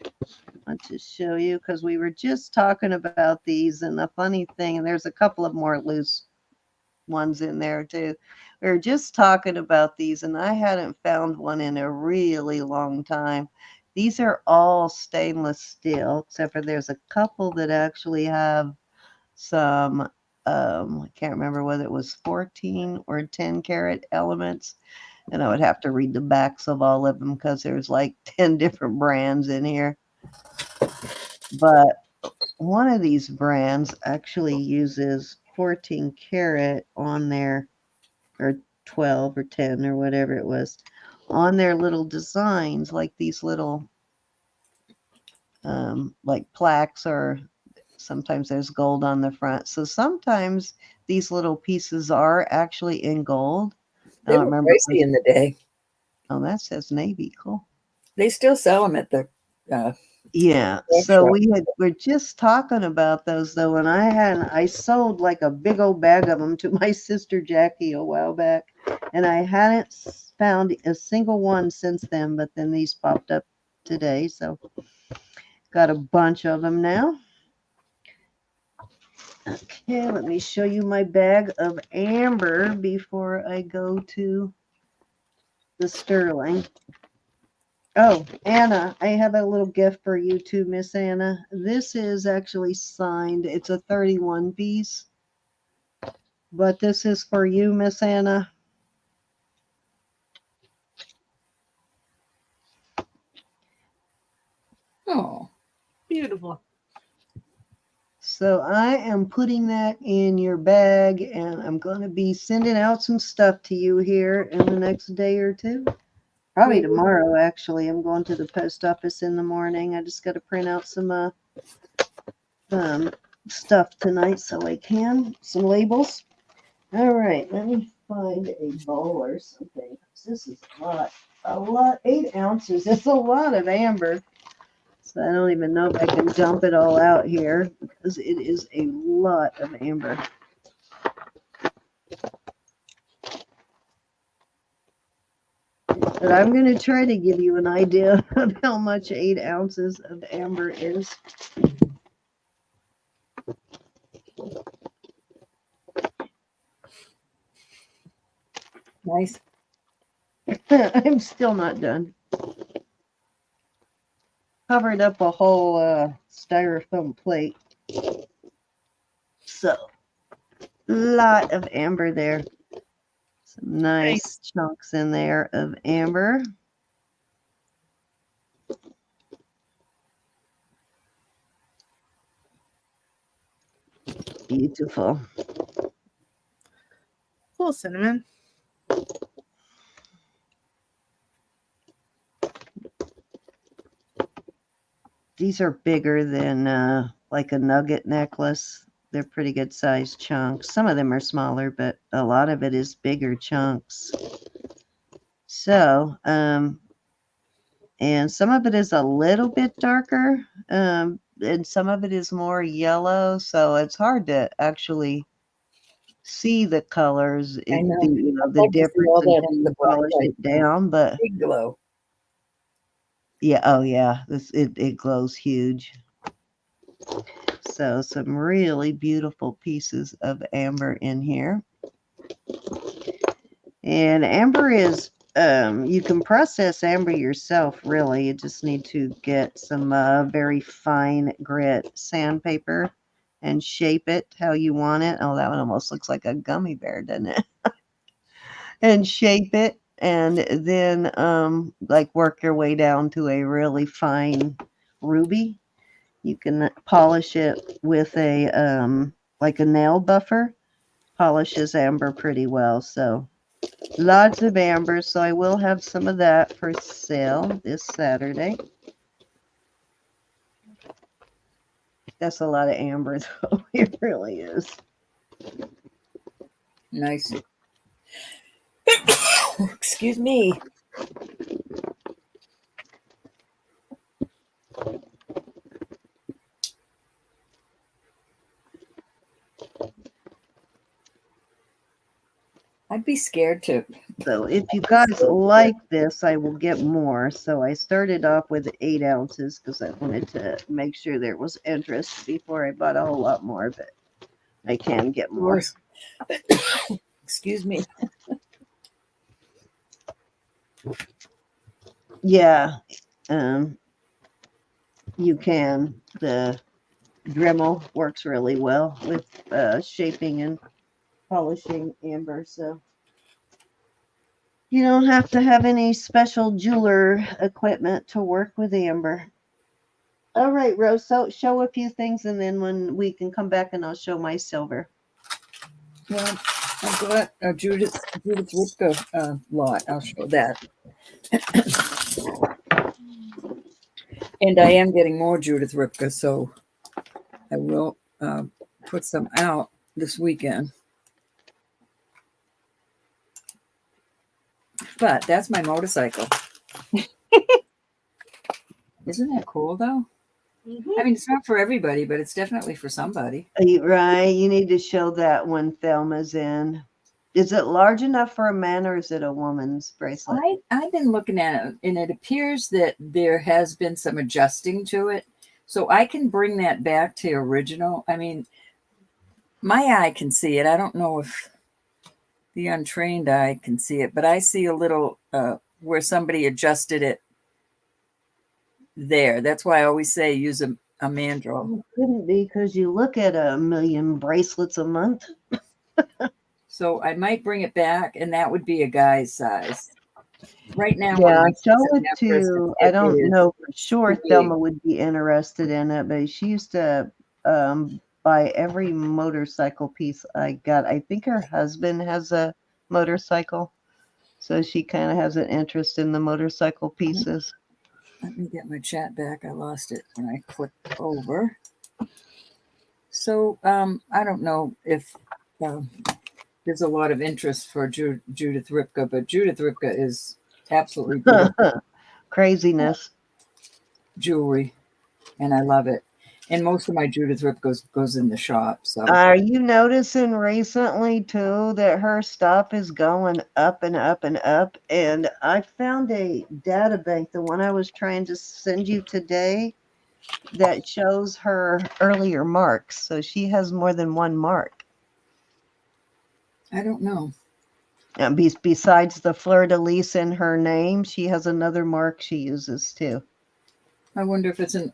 S2: I want to show you because we were just talking about these, and the funny thing, and there's a couple of more loose ones in there too. We were just talking about these, and I hadn't found one in a really long time. These are all stainless steel, except for there's a couple that actually have some, I can't remember whether it was 14 or 10 karat elements. And I would have to read the backs of all of them because there's like 10 different brands in here. But one of these brands actually uses 14 karat on their, or 12 or 10 or whatever it was, on their little designs, like these little, like plaques, or sometimes there's gold on the front. So sometimes these little pieces are actually in gold.
S1: They were pricey in the day.
S2: Oh, that says Navy. Cool.
S1: They still sell them at the
S2: yeah. So we're just talking about those though, and I sold like a big old bag of them to my sister Jackie a while back, and I hadn't found a single one since then. But then these popped up today, so got a bunch of them now. Okay, let me show you my bag of amber before I go to the sterling. Oh, Anna, I have a little gift for you too, Miss Anna. This is actually signed. It's a 31 piece. But this is for you, Miss Anna.
S1: Oh,
S3: beautiful.
S2: So I am putting that in your bag, and I'm going to be sending out some stuff to you here in the next day or two. Probably tomorrow, actually. I'm going to the post office in the morning. I just got to print out some stuff tonight so I can. Some labels. All right, let me find a bowl or something. This is a lot, 8 ounces. It's a lot of amber. So I don't even know if I can dump it all out here because it is a lot of amber. But I'm going to try to give you an idea of how much 8 ounces of amber is.
S1: nice.
S2: I'm still not done. Covered up a whole styrofoam plate. So, lot of amber there. Some nice chunks in there of amber. beautiful.
S3: Cool, cinnamon.
S2: These are bigger than like a nugget necklace. They're pretty good sized chunks. Some of them are smaller, but a lot of it is bigger chunks. So, and some of it is a little bit darker, and some of it is more yellow. So it's hard to actually see the colors,
S1: I know.
S2: the
S1: I'd like to see all
S2: difference
S1: that
S2: until
S1: in the
S2: you
S1: black
S2: polish
S1: light.
S2: it down. But
S1: Big glow.
S2: yeah, oh yeah, it glows huge. So some really beautiful pieces of amber in here. And amber is, you can process amber yourself, really. You just need to get some very fine grit sandpaper and shape it how you want it. Oh, that one almost looks like a gummy bear, doesn't it? And shape it, and then like work your way down to a really fine ruby. You can polish it with a like a nail buffer. Polishes amber pretty well. So lots of amber. So I will have some of that for sale this Saturday. That's a lot of amber, though. It really is.
S1: Nice. Excuse me. I'd be scared to.
S2: So if you guys like this, I will get more. So I started off with 8 ounces because I wanted to make sure there was interest before I bought a whole lot more, but I can get more.
S1: Excuse me.
S2: Yeah, you can. The Dremel works really well with shaping and polishing amber, so you don't have to have any special jeweler equipment to work with amber. All right, Rose, so show a few things, and then when we can come back and I'll show my silver.
S1: Well, I've got a Judith Ripka lot. I'll show that. And I am getting more Judith Ripka, so I will put some out this weekend. But that's my motorcycle. Isn't that cool, though?
S3: Mm-hmm.
S1: I mean, it's not for everybody, but it's definitely for somebody.
S2: Right, you need to show that when Thelma's in. Is it large enough for a man, or is it a woman's bracelet?
S1: I've been looking at it, and it appears that there has been some adjusting to it. So I can bring that back to original. I mean, my eye can see it. I don't know if the untrained eye can see it, but I see a little where somebody adjusted it there. That's why I always say use a mandrel.
S2: It couldn't be, because you look at 1,000,000 bracelets a month.
S1: So I might bring it back, and that would be a guy's size. Right now,
S2: Yeah, show
S1: when
S2: it to, I don't know for sure
S1: big.
S2: Thelma would be interested in it, but she used to buy every motorcycle piece I got. I think her husband has a motorcycle, so she kind of has an interest in the motorcycle pieces.
S1: Let me get my chat back. I lost it when I clicked over. So I don't know if there's a lot of interest for Judith Ripka, but Judith Ripka is absolutely beautiful
S2: Craziness.
S1: jewelry, and I love it. And most of my Judith Ripka goes in the shop. So
S2: Are you noticing recently too that her stuff is going up and up and up? And I found a data bank, the one I was trying to send you today, that shows her earlier marks. So she has more than one mark.
S1: I don't know.
S2: And besides the fleur-de-lis in her name, she has another mark she uses too.
S1: I wonder if it's a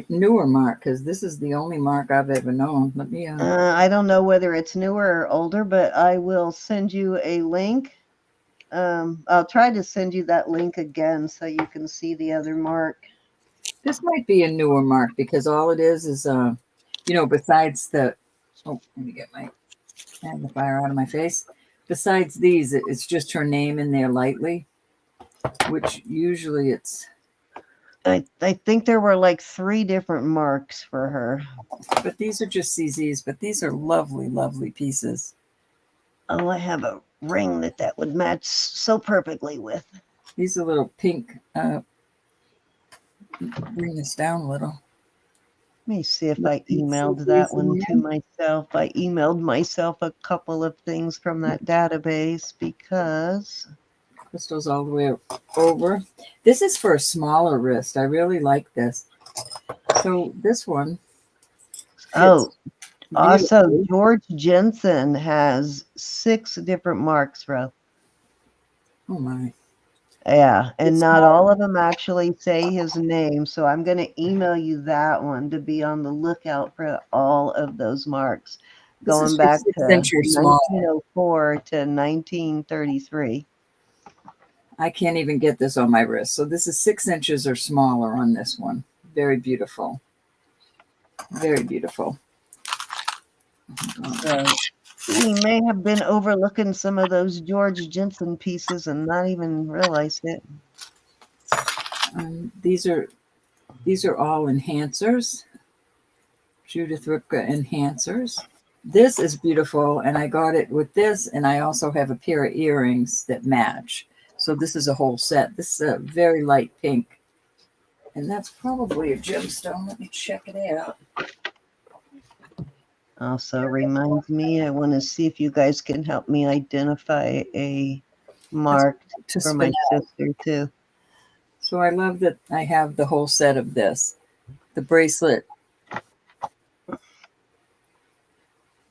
S1: newer mark, because this is the only mark I've ever known. Let me.
S2: I don't know whether it's newer or older, but I will send you a link. I'll try to send you that link again so you can see the other mark.
S1: This might be a newer mark, because all it is besides the Oh, let me get my magnifier out of my face. Besides these, it's just her name in there lightly, which usually it's.
S2: I think there were like 3 different marks for her.
S1: But these are just CZs, but these are lovely, lovely pieces.
S2: Oh, I have a ring that would match so perfectly with.
S1: These are little pink. Bring this down a little.
S2: Let me see if I emailed that one to myself. I emailed myself a couple of things from that database because
S1: Crystals all the way over. This is for a smaller wrist. I really like this. So this one.
S2: Oh, also
S1: beautifully.
S2: George Jensen has 6 different marks, Ro.
S1: Oh my.
S2: Yeah, and
S1: It's
S2: not
S1: small.
S2: all of them actually say his name. So I'm going to email you that one to be on the lookout for all of those marks
S1: This is
S2: going
S1: for
S2: back
S1: 6
S2: to
S1: inch or smaller.
S2: 1904 to 1933.
S1: I can't even get this on my wrist. So this is 6 inches or smaller on this one. Very beautiful. Very beautiful.
S2: So we may have been overlooking some of those George Jensen pieces and not even realized it.
S1: These are all enhancers. Judith Ripka enhancers. This is beautiful, and I got it with this, and I also have a pair of earrings that match. So this is a whole set. This is a very light pink, and that's probably a gemstone. Let me check it out.
S2: Also reminds me, I want to see if you guys can help me identify a mark for my sister too.
S1: So I love that I have the whole set of this. The bracelet,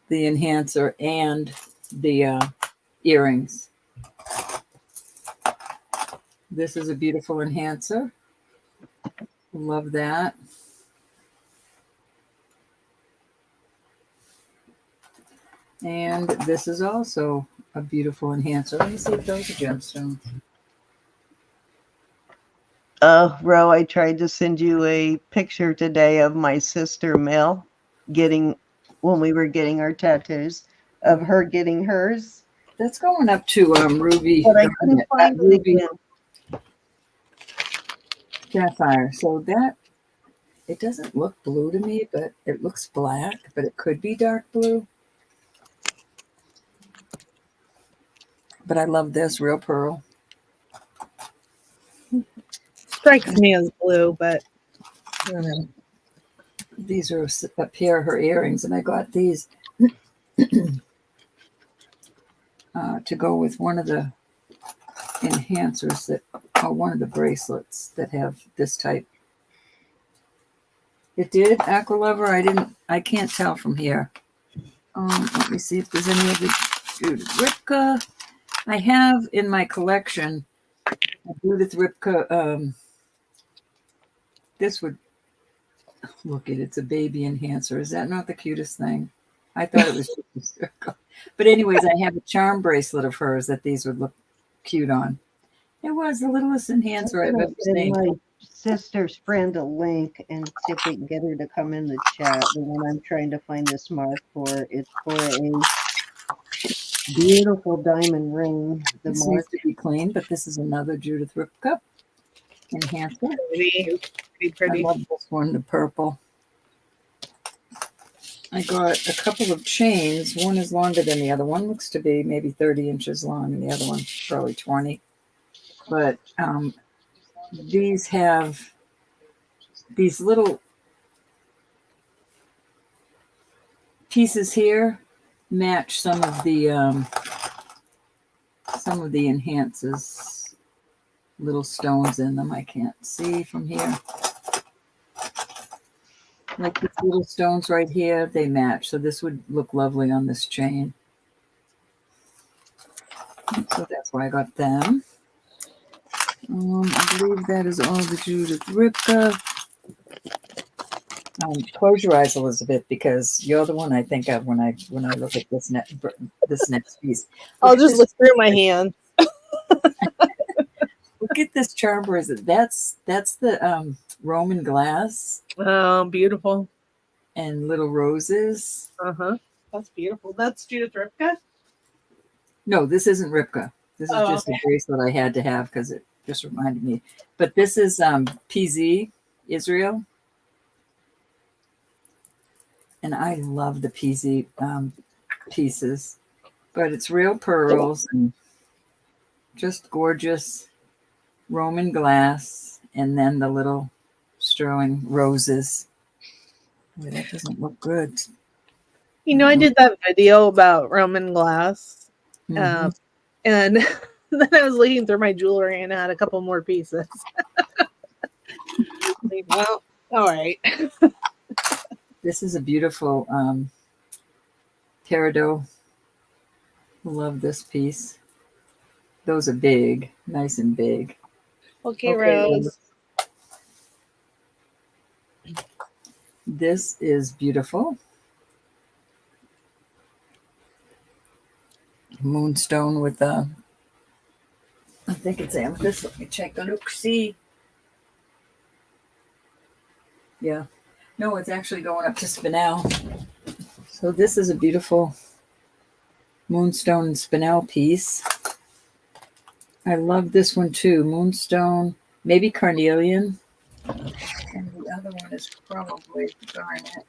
S1: the enhancer, and the earrings. This is a beautiful enhancer. Love that. And this is also a beautiful enhancer. Let me see if those are gemstones.
S2: Ro, I tried to send you a picture today of my sister Mel when we were getting our tattoos, of her getting hers.
S1: That's going up to Ruby.
S2: But I couldn't find it again.
S1: Sapphire. So that, it doesn't look blue to me, but it looks black, but it could be dark blue. But I love this real pearl.
S3: Strikes me as blue, but I don't know.
S1: These are a pair of her earrings, and I got these to go with one of the enhancers that are one of the bracelets that have this type. It did, Aqua Lover. I can't tell from here. Let me see if there's any other Judith Ripka. I have in my collection a Judith Ripka. This would look at it's a baby enhancer. Is that not the cutest thing? I thought it was just a circle. But anyways, I have a charm bracelet of hers that these would look cute on. It was the littlest enhancer I've ever seen.
S2: My sister's friend a link and see if we can get her to come in the chat. The one I'm trying to find this mark for, it's for a beautiful diamond ring. The
S1: This
S2: mark
S1: needs to be clean, but this is another Judith Ripka enhancer.
S3: Pretty.
S1: I love this one, the purple. I got a couple of chains. One is longer than the other. One looks to be maybe 30 inches long, and the other one's probably 20. But these have these little pieces here match some of the enhances. Little stones in them. I can't see from here. Like these little stones right here, they match. So this would look lovely on this chain. So that's why I got them. I believe that is all the Judith Ripka. Close your eyes, Elizabeth, because you're the one I think of when I look at this next piece.
S3: I'll just look through my hand.
S1: Look at this charm bracelet. That's the Roman glass.
S3: Oh, beautiful.
S1: And little roses.
S3: Uh-huh. That's beautiful. That's Judith Ripka.
S1: No, this isn't Ripka. This is just a bracelet I had to have because it just reminded me. But this is PZ Israel. And I love the PZ pieces. But it's real pearls and just gorgeous Roman glass. And then the little strewing roses. Boy, that doesn't look good.
S3: You know, I did that video about Roman glass.
S1: Mm-hmm.
S3: And then I was looking through my jewelry and I had a couple more pieces. Like, well, all right.
S1: This is a beautiful peridot. Love this piece. Those are big, nice and big.
S3: Okay, Rose.
S1: This is beautiful. Moonstone with I think it's amethyst. Let me check the look, see. Yeah. No, it's actually going up to spinel. So this is a beautiful moonstone and spinel piece. I love this one too. Moonstone, maybe carnelian. And the other one is probably garnet.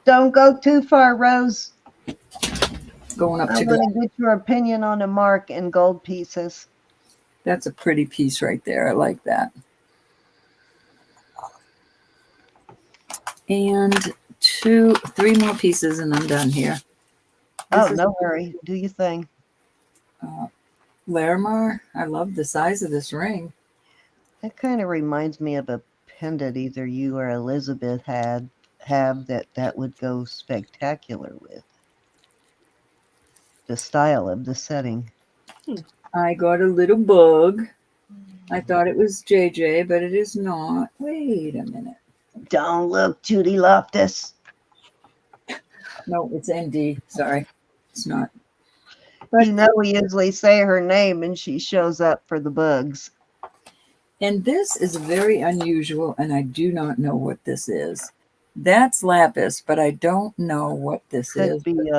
S2: Don't go too far, Rose.
S1: Going up
S2: I
S1: to
S2: want to get your opinion on a mark and gold pieces.
S1: That's a pretty piece right there. I like that. And 3 more pieces and I'm done here.
S2: Oh, no worry. Do your thing.
S1: Larimar. I love the size of this ring.
S2: That kind of reminds me of a pendant either you or Elizabeth have that would go spectacular with the style of the setting.
S1: I got a little bug. I thought it was JJ, but it is not. Wait a minute.
S2: Don't look, Judy Loftus.
S1: No, it's ND. Sorry. It's not. But,
S2: You know, we usually say her name and she shows up for the bugs.
S1: And this is very unusual, and I do not know what this is. That's lapis, but I don't know what this is.
S2: Could be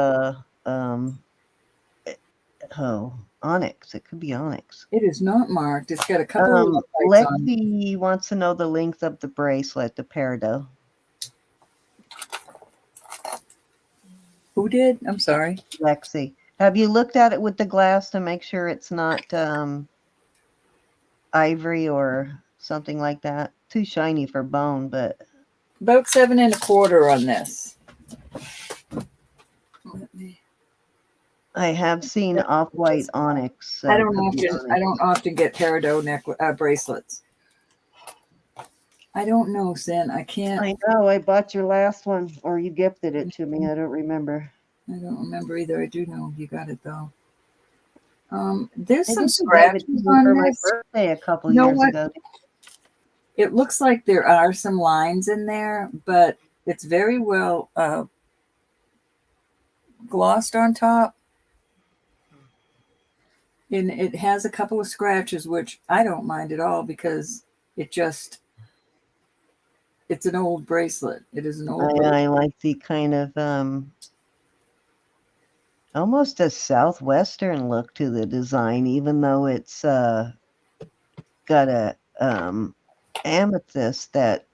S2: onyx. It could be onyx.
S1: It is not marked. It's got a couple of lights on.
S2: Lexi wants to know the length of the bracelet, the peridot.
S1: Who did? I'm sorry.
S2: Lexi. Have you looked at it with the glass to make sure it's not ivory or something like that? Too shiny for bone, but
S1: About 7 1/4 on this.
S2: I have seen off-white onyx.
S1: I don't often get peridot bracelets. I don't know, Sin. I can't.
S2: I know. I bought your last one, or you gifted it to me. I don't remember.
S1: I don't remember either. I do know you got it though. There's
S2: I
S1: some
S2: think you gave it
S1: scratches
S2: to me
S1: on
S2: for my
S1: this.
S2: birthday a couple years ago.
S1: It looks like there are some lines in there, but it's very well glossed on top. And it has a couple of scratches, which I don't mind at all because it's an old bracelet. It is an old bracelet.
S2: I like the kind of almost a southwestern look to the design, even though it's got a amethyst. That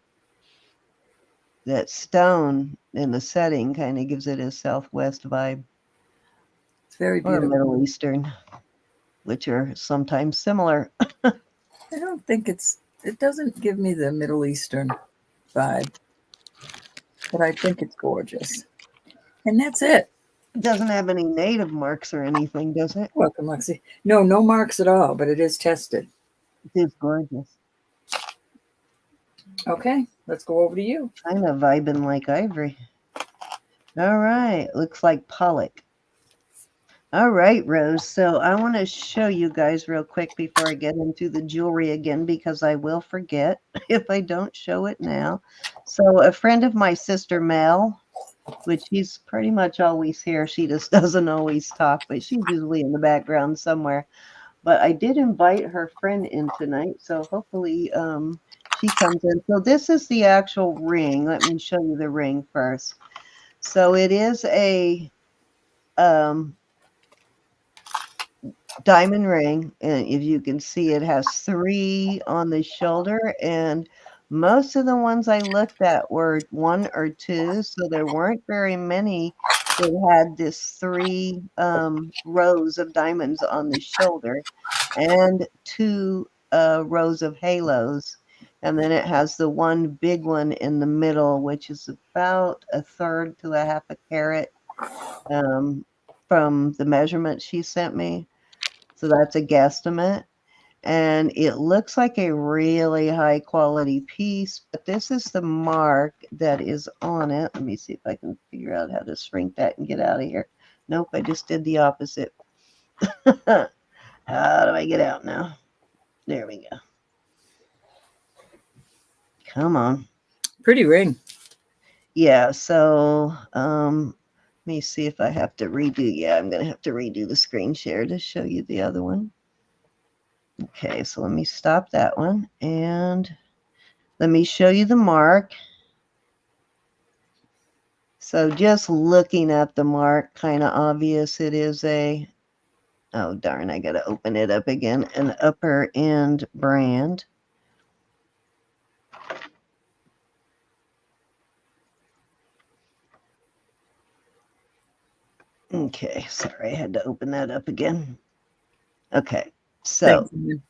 S2: stone in the setting kind of gives it a southwest vibe.
S1: It's very beautiful.
S2: Or Middle Eastern, which are sometimes similar.
S1: I don't think it doesn't give me the Middle Eastern vibe, but I think it's gorgeous. And that's it.
S2: It doesn't have any native marks or anything, does it?
S1: Welcome, Lexi. No marks at all, but it is tested.
S2: It is gorgeous.
S1: Okay, let's go over to you.
S2: Kind of vibing like ivory. All right, looks like Pollock. All right, Rose. So I want to show you guys real quick before I get into the jewelry again, because I will forget if I don't show it now. So a friend of my sister, Mel, which she's pretty much always here. She just doesn't always talk, but she's usually in the background somewhere. But I did invite her friend in tonight, so hopefully she comes in. So this is the actual ring. Let me show you the ring first. So it is a diamond ring, and if you can see, it has 3 on the shoulder, and most of the ones I looked at were 1 or 2, so there weren't very many that had this 3 rows of diamonds on the shoulder and 2 rows of halos, and then it has the one big one in the middle, which is about 1/3 to 1/2 a carat from the measurement she sent me. So that's a guesstimate. And it looks like a really high quality piece, but this is the mark that is on it. Let me see if I can figure out how to shrink that and get out of here. Nope, I just did the opposite. How do I get out now? There we go. Come on.
S1: Pretty ring.
S2: Yeah, so let me see if I have to redo. Yeah, I'm going to have to redo the screen share to show you the other one. Okay, so let me stop that one and let me show you the mark. So just looking at the mark, kind of obvious it is a, oh darn, I got to open it up again, an upper end brand. Okay, sorry, I had to open that up again. Okay, so
S1: Thanks.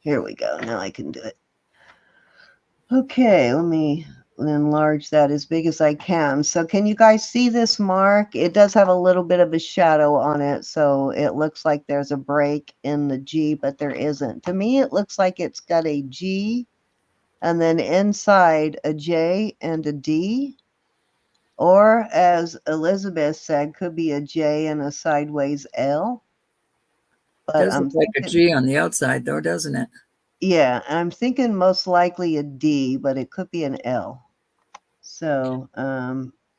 S2: here we go. Now I can do it. Okay, let me enlarge that as big as I can. So can you guys see this mark? It does have a little bit of a shadow on it, so it looks like there's a break in the G, but there isn't. To me, it looks like it's got a G and then inside a J and a D. Or as Elizabeth said, could be a J and a sideways L. But
S1: Does
S2: I'm
S1: look like a
S2: thinking,
S1: G on the outside, though, doesn't it?
S2: yeah, I'm thinking most likely a D, but it could be an L. So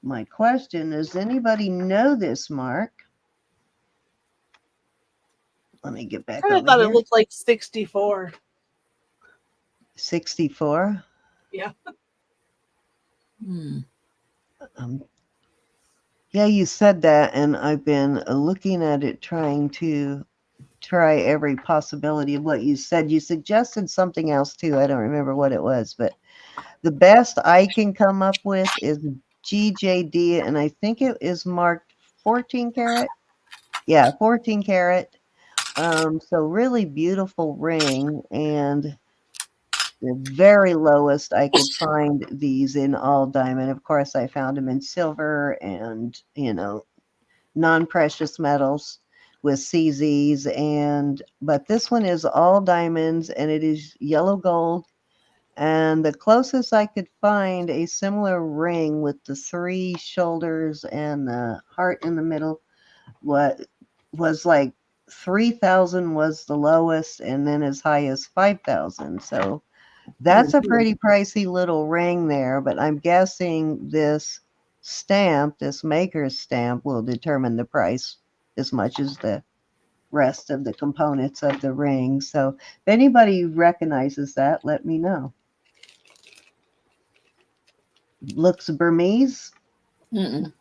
S2: my question is, does anybody know this mark? Let me get back
S3: I
S2: over
S3: thought it
S2: here.
S3: looked like 64.
S2: 64.
S3: Yeah.
S2: Yeah, you said that, and I've been looking at it, trying to try every possibility of what you said. You suggested something else too. I don't remember what it was, but the best I can come up with is GJD, and I think it is marked 14 karat. Yeah, 14 karat. So really beautiful ring, and the very lowest I could find these in all diamond. Of course, I found them in silver and, non-precious metals with CZs, but this one is all diamonds and it is yellow gold. And the closest I could find a similar ring with the 3 shoulders and the heart in the middle was like 3,000 was the lowest, and then as high as 5,000. So that's a pretty pricey little ring there, but I'm guessing this stamp, this maker's stamp, will determine the price as much as the rest of the components of the ring. So if anybody recognizes that, let me know. Looks Burmese.
S1: Mm-mm.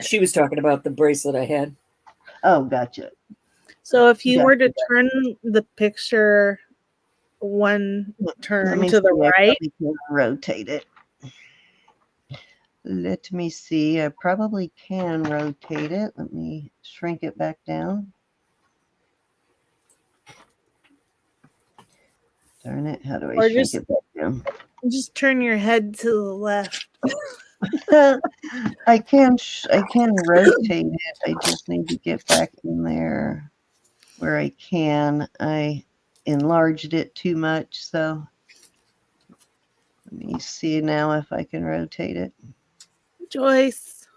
S1: She was talking about the bracelet I had.
S2: Oh, gotcha.
S3: So if you were to
S2: Gotcha.
S3: turn the picture one
S2: Let
S3: turn
S2: me
S3: to the
S2: see. I
S3: right,
S2: probably can rotate it. Let me see. I probably can rotate it. Let me shrink it back down. Darn it. How do I
S3: or
S2: shrink it back down?
S3: just turn your head to the left.
S2: I can rotate it. I just need to get back in there where I can. I enlarged it too much, so let me see now if I can rotate it.
S3: Joyce.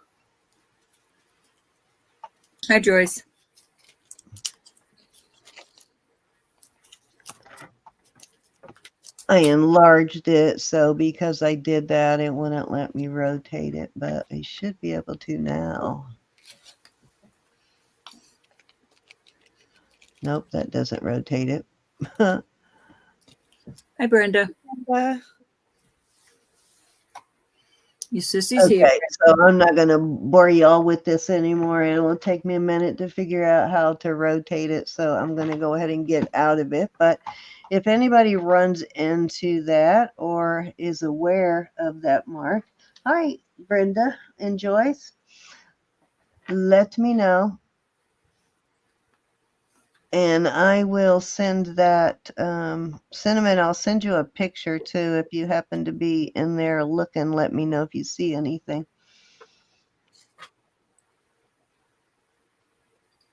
S1: Hi, Joyce.
S2: I enlarged it, so because I did that, it wouldn't let me rotate it, but I should be able to now. Nope, that doesn't rotate it.
S1: Hi, Brenda.
S3: Uh,
S1: Your sissy's here.
S2: Okay, so I'm not going to bore y'all with this anymore. It will take me a minute to figure out how to rotate it, so I'm going to go ahead and get out of it. But if anybody runs into that or is aware of that mark, hi, Brenda and Joyce, let me know. And I will send that, Cinnamon, I'll send you a picture too. If you happen to be in there looking, let me know if you see anything.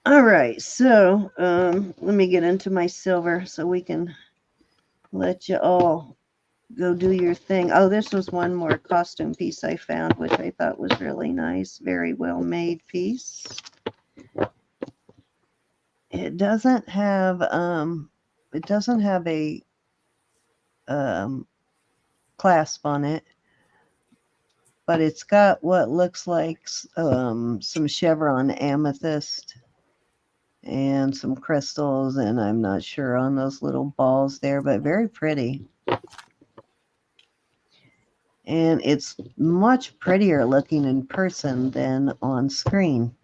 S2: All right, so let me get into my silver so we can let you all go do your thing. Oh, this was one more costume piece I found, which I thought was really nice. Very well made piece. It doesn't have a clasp on it, but it's got what looks like some chevron amethyst and some crystals, and I'm not sure on those little balls there, but very pretty. And it's much prettier looking in person than on screen.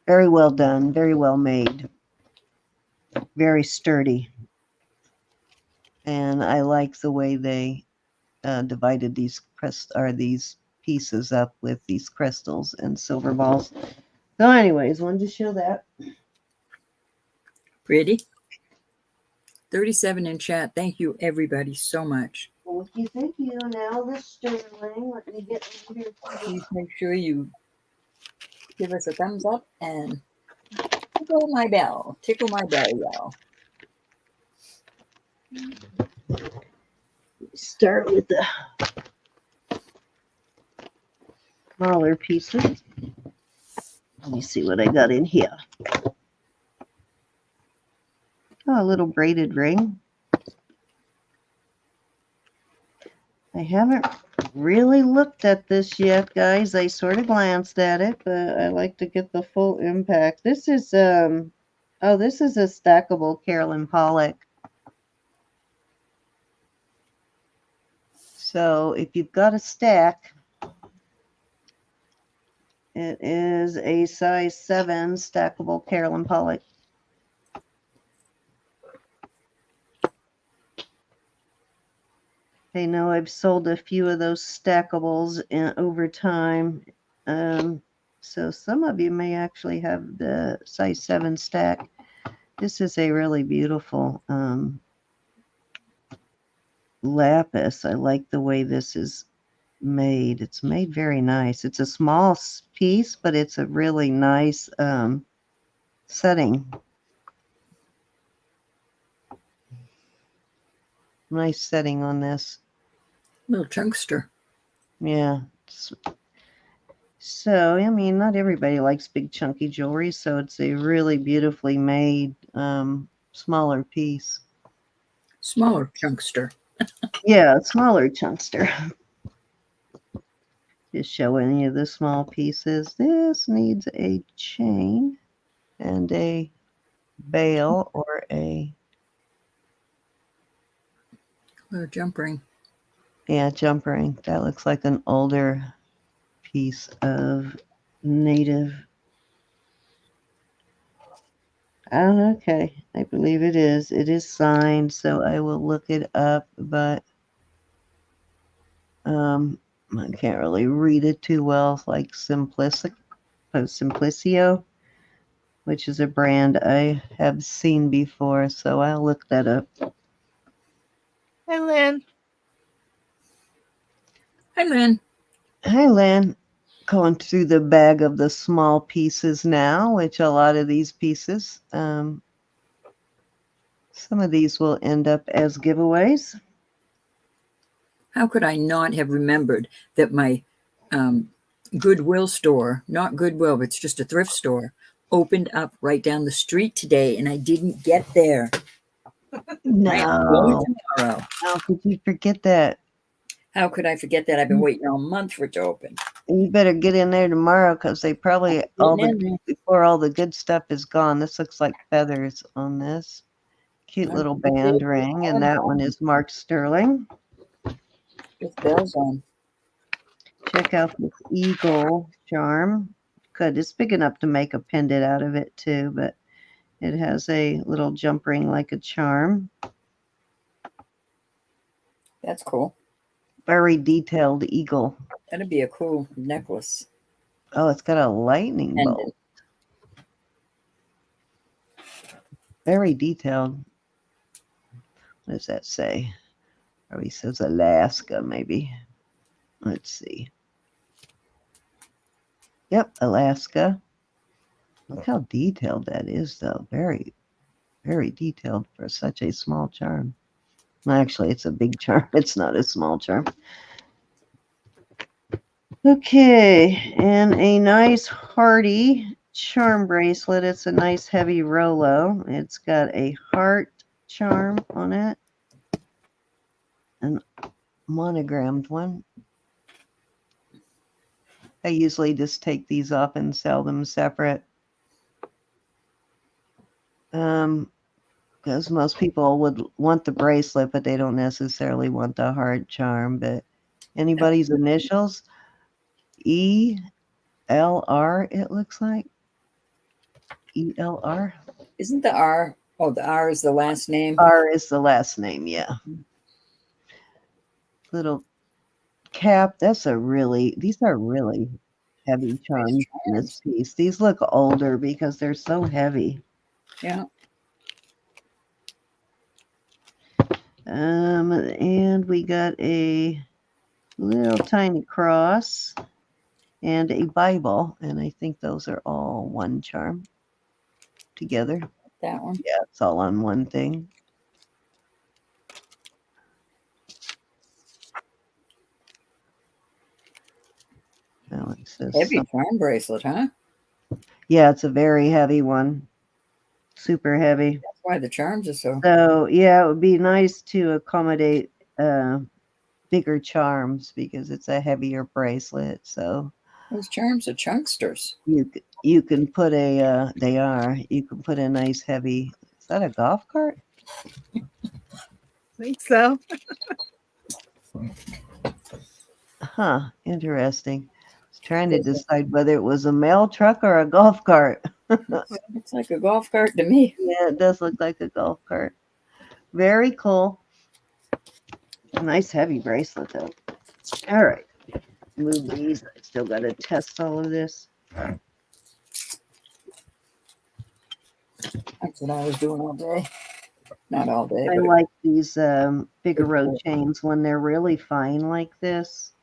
S2: Very well done, very well made, very sturdy. And I like the way they divided these pieces up with these crystals and silver balls. So anyways, wanted to show that.
S1: Pretty. 37 in chat. Thank you, everybody, so much.
S2: Thank you. Now the sterling. Let me get over here.
S1: Please make sure you give us a thumbs up and tickle my bell. Tickle my bell, y'all.
S2: Start with the smaller pieces. Let me see what I got in here. Oh, a little braided ring. I haven't really looked at this yet, guys. I sort of glanced at it, but I like to get the full impact. This is this is a stackable Carolyn Pollock. So if you've got a stack, it is a size 7 stackable Carolyn Pollock. I know I've sold a few of those stackables over time. So some of you may actually have the size 7 stack. This is a really beautiful lapis. I like the way this is made. It's made very nice. It's a small piece, but it's a really nice setting. Nice setting on this.
S1: Little chunkster.
S2: Yeah. So, I mean, not everybody likes big chunky jewelry, so it's a really beautifully made smaller piece.
S1: Smaller chunkster.
S2: Yeah, smaller chunkster. Just showing you the small pieces. This needs a chain and a bail or a
S1: Jump ring.
S2: Yeah, jump ring. That looks like an older piece of native. Oh, okay. I believe it is. It is signed, so I will look it up, but I can't really read it too well. It's like Simplicio, which is a brand I have seen before, so I'll look that up.
S3: Hi, Lynn.
S1: Hi, Lynn.
S2: Hi, Lynn. Going through the bag of the small pieces now, which a lot of these pieces, some of these will end up as giveaways.
S1: How could I not have remembered that my Goodwill store, not Goodwill, but it's just a thrift store, opened up right down the street today, and I didn't get there.
S2: No.
S1: I am going tomorrow.
S2: How could you forget that?
S1: How could I forget that? I've been waiting all month for it to open.
S2: You better get in there tomorrow because they probably before all the good stuff is gone. This looks like feathers on this. Cute little band ring, and that one is marked sterling.
S1: With bells on.
S2: check out this eagle charm. Good. It's big enough to make a pendant out of it too, but it has a little jump ring like a charm.
S1: That's cool.
S2: Very detailed eagle.
S1: That'd be a cool necklace.
S2: Oh, it's got a lightning
S1: Pendant.
S2: bolt. Very detailed. What does that say? Probably says Alaska, maybe. Let's see. Yep, Alaska. Look how detailed that is, though. Very, very detailed for such a small charm. Well, actually, it's a big charm. It's not a small charm. Okay, and a nice hardy charm bracelet. It's a nice heavy Rolo. It's got a heart charm on it. An monogrammed one. I usually just take these off and sell them separate. Because most people would want the bracelet, but they don't necessarily want the heart charm. But anybody's initials, ELR, it looks like. ELR.
S1: Isn't the R? Oh, the R is the last name.
S2: R is the last name, yeah. Little cap. These are really heavy charms in this piece. These look older because they're so heavy.
S1: Yeah.
S2: And we got a little tiny cross and a Bible, and I think those are all one charm together.
S1: That one.
S2: Yeah, it's all on one thing. Well, it says
S1: Heavy charm bracelet, huh?
S2: yeah, it's a very heavy one. Super heavy.
S1: That's why the charms are so.
S2: So yeah, it would be nice to accommodate bigger charms because it's a heavier bracelet. So
S1: Those charms are chunksters.
S2: you can put a you can put a nice heavy. Is that a golf cart?
S3: I think so.
S2: Huh. Interesting. I was trying to decide whether it was a mail truck or a golf cart.
S1: Looks like a golf cart to me.
S2: Yeah, it does look like a golf cart. Very cool. A nice heavy bracelet though. All right. Move these. I still got to test all of this.
S1: That's what I was doing all day. Not all day.
S2: I
S1: But
S2: like these Figaro chains when they're really fine like this.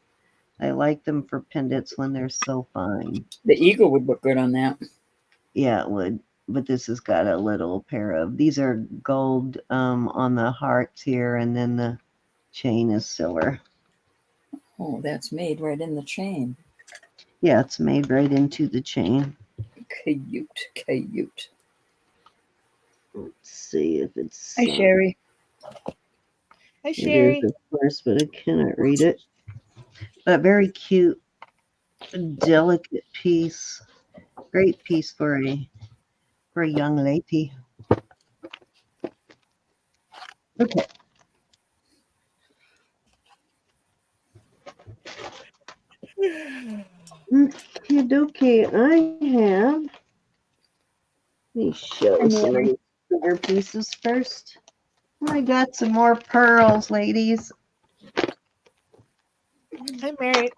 S2: I like them for pendants when they're so fine.
S1: the eagle would look good on that.
S2: Yeah, it would. But this has got a little pair of, these are gold on the hearts here, and then the chain is silver.
S1: Oh, that's made right in the chain.
S2: Yeah, it's made right into the chain.
S1: Cute.
S2: Let's see if it's.
S1: Hi, Sherry.
S3: Hi,
S2: It
S3: Sherry.
S2: is, of course, but I cannot read it. But very cute, delicate piece. Great piece for a young lady. Okay. Okay, I have. Let me show some of these bigger pieces first. I got some more pearls, ladies.
S3: Hi, Mary.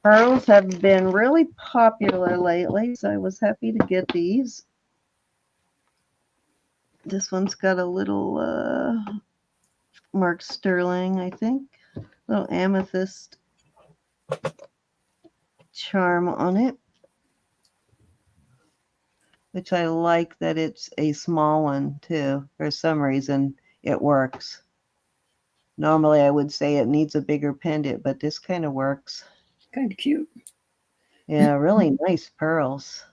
S2: Pearls have been really popular lately, so I was happy to get these. This one's got a little Mark Sterling, I think. Little amethyst charm on it. Which I like that it's a small one too. For some reason, it works. Normally, I would say it needs a bigger pendant, but this kind of works.
S1: Kind of cute.
S2: Yeah, really nice pearls.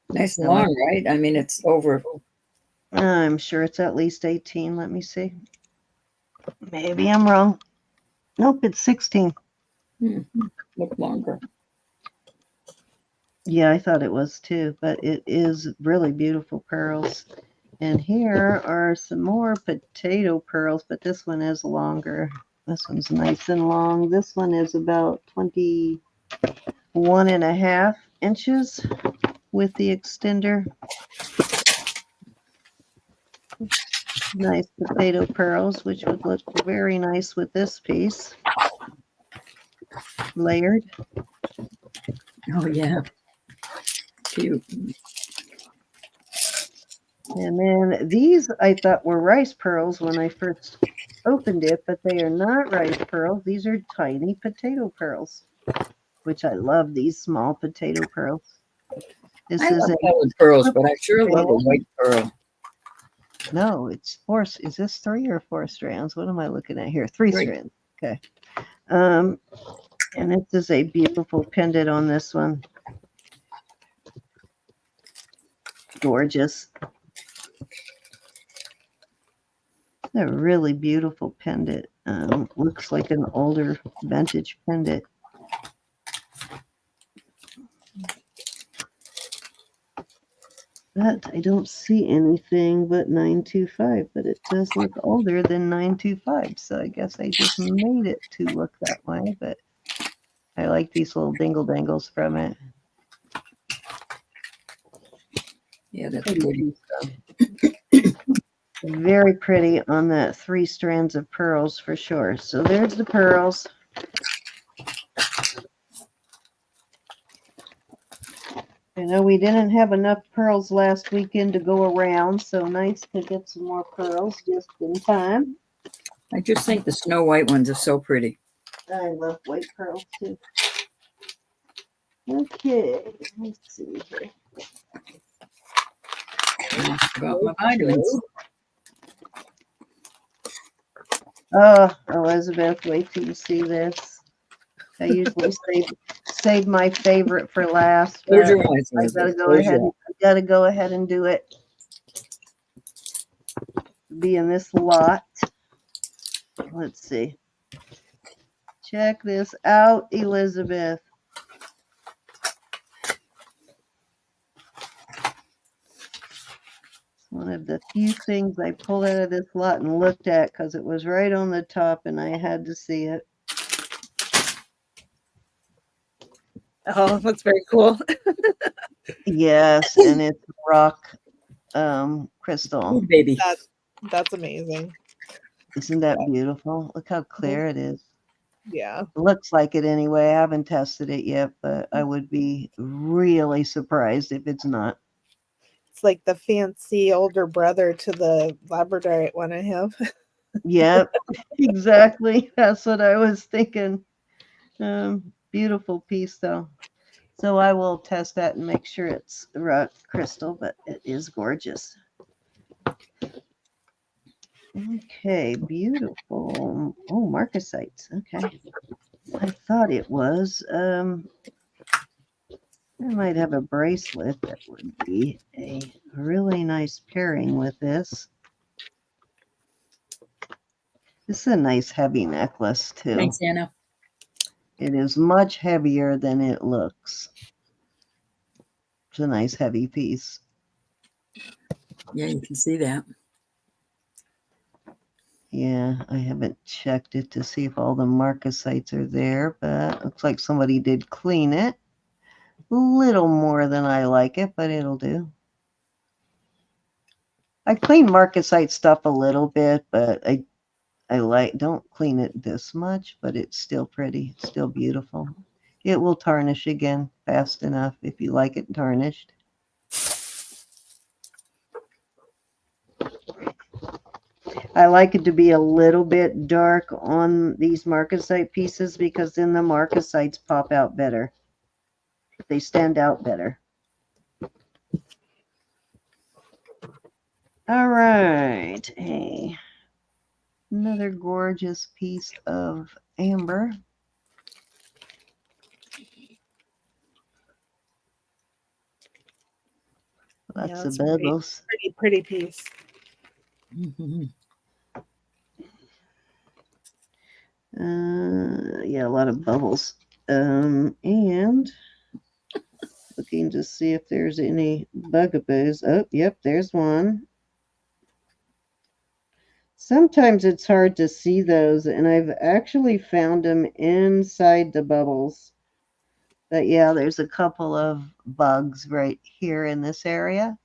S1: Nice and long, right? I mean, it's over.
S2: I'm sure it's at least 18. Let me see. Maybe I'm wrong. Nope, it's 16.
S1: Look longer.
S2: Yeah, I thought it was too, but it is really beautiful pearls. And here are some more potato pearls, but this one is longer. This one's nice and long. This one is about 21.5 inches with the extender. Nice potato pearls, which would look very nice with this piece. Layered.
S1: Oh, yeah. Cute.
S2: And then these I thought were rice pearls when I first opened it, but they are not rice pearls. These are tiny potato pearls, which I love these small potato pearls. This
S1: I
S2: is
S1: love
S2: a
S1: colored pearls, but I sure love a
S2: strand.
S1: white pearl.
S2: No, it's four. Is this 3 or 4 strands? What am I looking at here? 3
S1: Three.
S2: strands. Okay. And this is a beautiful pendant on this one. Gorgeous. A really beautiful pendant. Looks like an older vintage pendant. But I don't see anything but 925, but it does look older than 925. So I guess I just made it to look that way, but I like these little dingle dangles from it.
S1: Yeah, that's
S2: Pretty
S1: pretty.
S2: piece, though. Very pretty on that 3 strands of pearls for sure. So there's the pearls. I know we didn't have enough pearls last weekend to go around, so nice to get some more pearls just in time.
S1: I just think the snow white ones are so pretty.
S2: I love white pearls too. Okay, let's see here.
S1: I forgot my vitamins.
S2: Oh, Elizabeth, wait till you see this. I usually save my favorite for last,
S1: Close
S2: but
S1: your eyes,
S2: I
S1: Elizabeth.
S2: gotta go ahead and do it. Be in this lot. Let's see. Check this out, Elizabeth. One of the few things I pulled out of this lot and looked at because it was right on the top and I had to see it.
S3: Oh, that's very cool.
S2: Yes, and it's rock crystal.
S1: Ooh, baby.
S3: That's amazing.
S2: Isn't that beautiful? Look how clear it is.
S3: Yeah.
S2: It looks like it anyway. I haven't tested it yet, but I would be really surprised if it's not.
S3: It's like the fancy older brother to the labradorite one I have.
S2: Yep, exactly. That's what I was thinking. Beautiful piece though. So I will test that and make sure it's rock crystal, but it is gorgeous. Okay, beautiful. Oh, marcasites. Okay. I thought it was. I might have a bracelet that would be a really nice pairing with this. This is a nice heavy necklace too.
S1: Thanks, Anna.
S2: It is much heavier than it looks. It's a nice heavy piece.
S1: Yeah, you can see that.
S2: Yeah, I haven't checked it to see if all the marcasites are there, but looks like somebody did clean it. A little more than I like it, but it'll do. I clean marcasite stuff a little bit, but I don't clean it this much, but it's still pretty. It's still beautiful. It will tarnish again fast enough if you like it tarnished. I like it to be a little bit dark on these marcasite pieces because then the marcasites pop out better. They stand out better. All right. Another gorgeous piece of amber. Lots of bubbles.
S3: Pretty piece.
S1: Mm-hmm.
S2: Yeah, a lot of bubbles. And looking to see if there's any bugaboos. Oh, yep, there's one. Sometimes it's hard to see those, and I've actually found them inside the bubbles. But yeah, there's a couple of bugs right here in this area.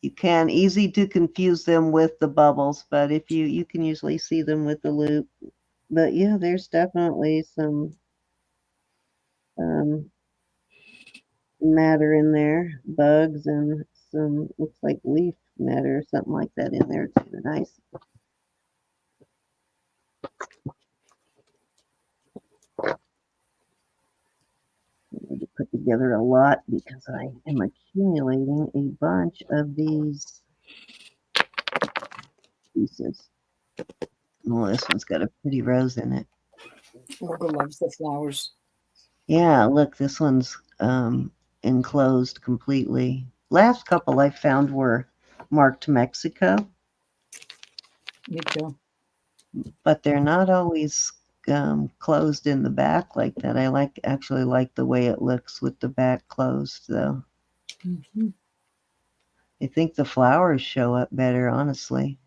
S2: You can easy to confuse them with the bubbles, but if you can usually see them with the loop. But yeah, there's definitely some um, matter in there, bugs and some looks like leaf matter or something like that in there too. Nice. I need to put together a lot because I am accumulating a bunch of these pieces. Oh, this one's got a pretty rose in it.
S1: Olga loves the flowers.
S2: Yeah, look, this one's enclosed completely. Last couple I found were marked Mexico,
S1: Me too.
S2: but they're not always closed in the back like that. I actually like the way it looks with the back closed, though.
S1: Mm-hmm.
S2: I think the flowers show up better, honestly.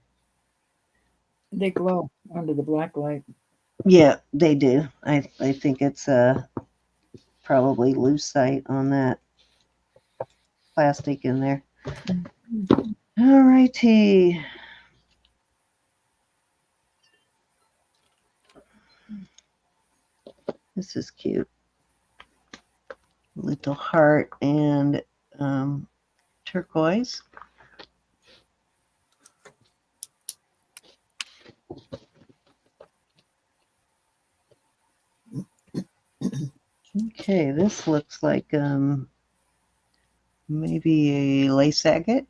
S1: They glow under the black light.
S2: Yeah, they do. I think it's probably lucite on that plastic in there.
S1: Mm-hmm.
S2: All righty. This is cute. Little heart and turquoise. Okay, this looks like maybe a lace agate,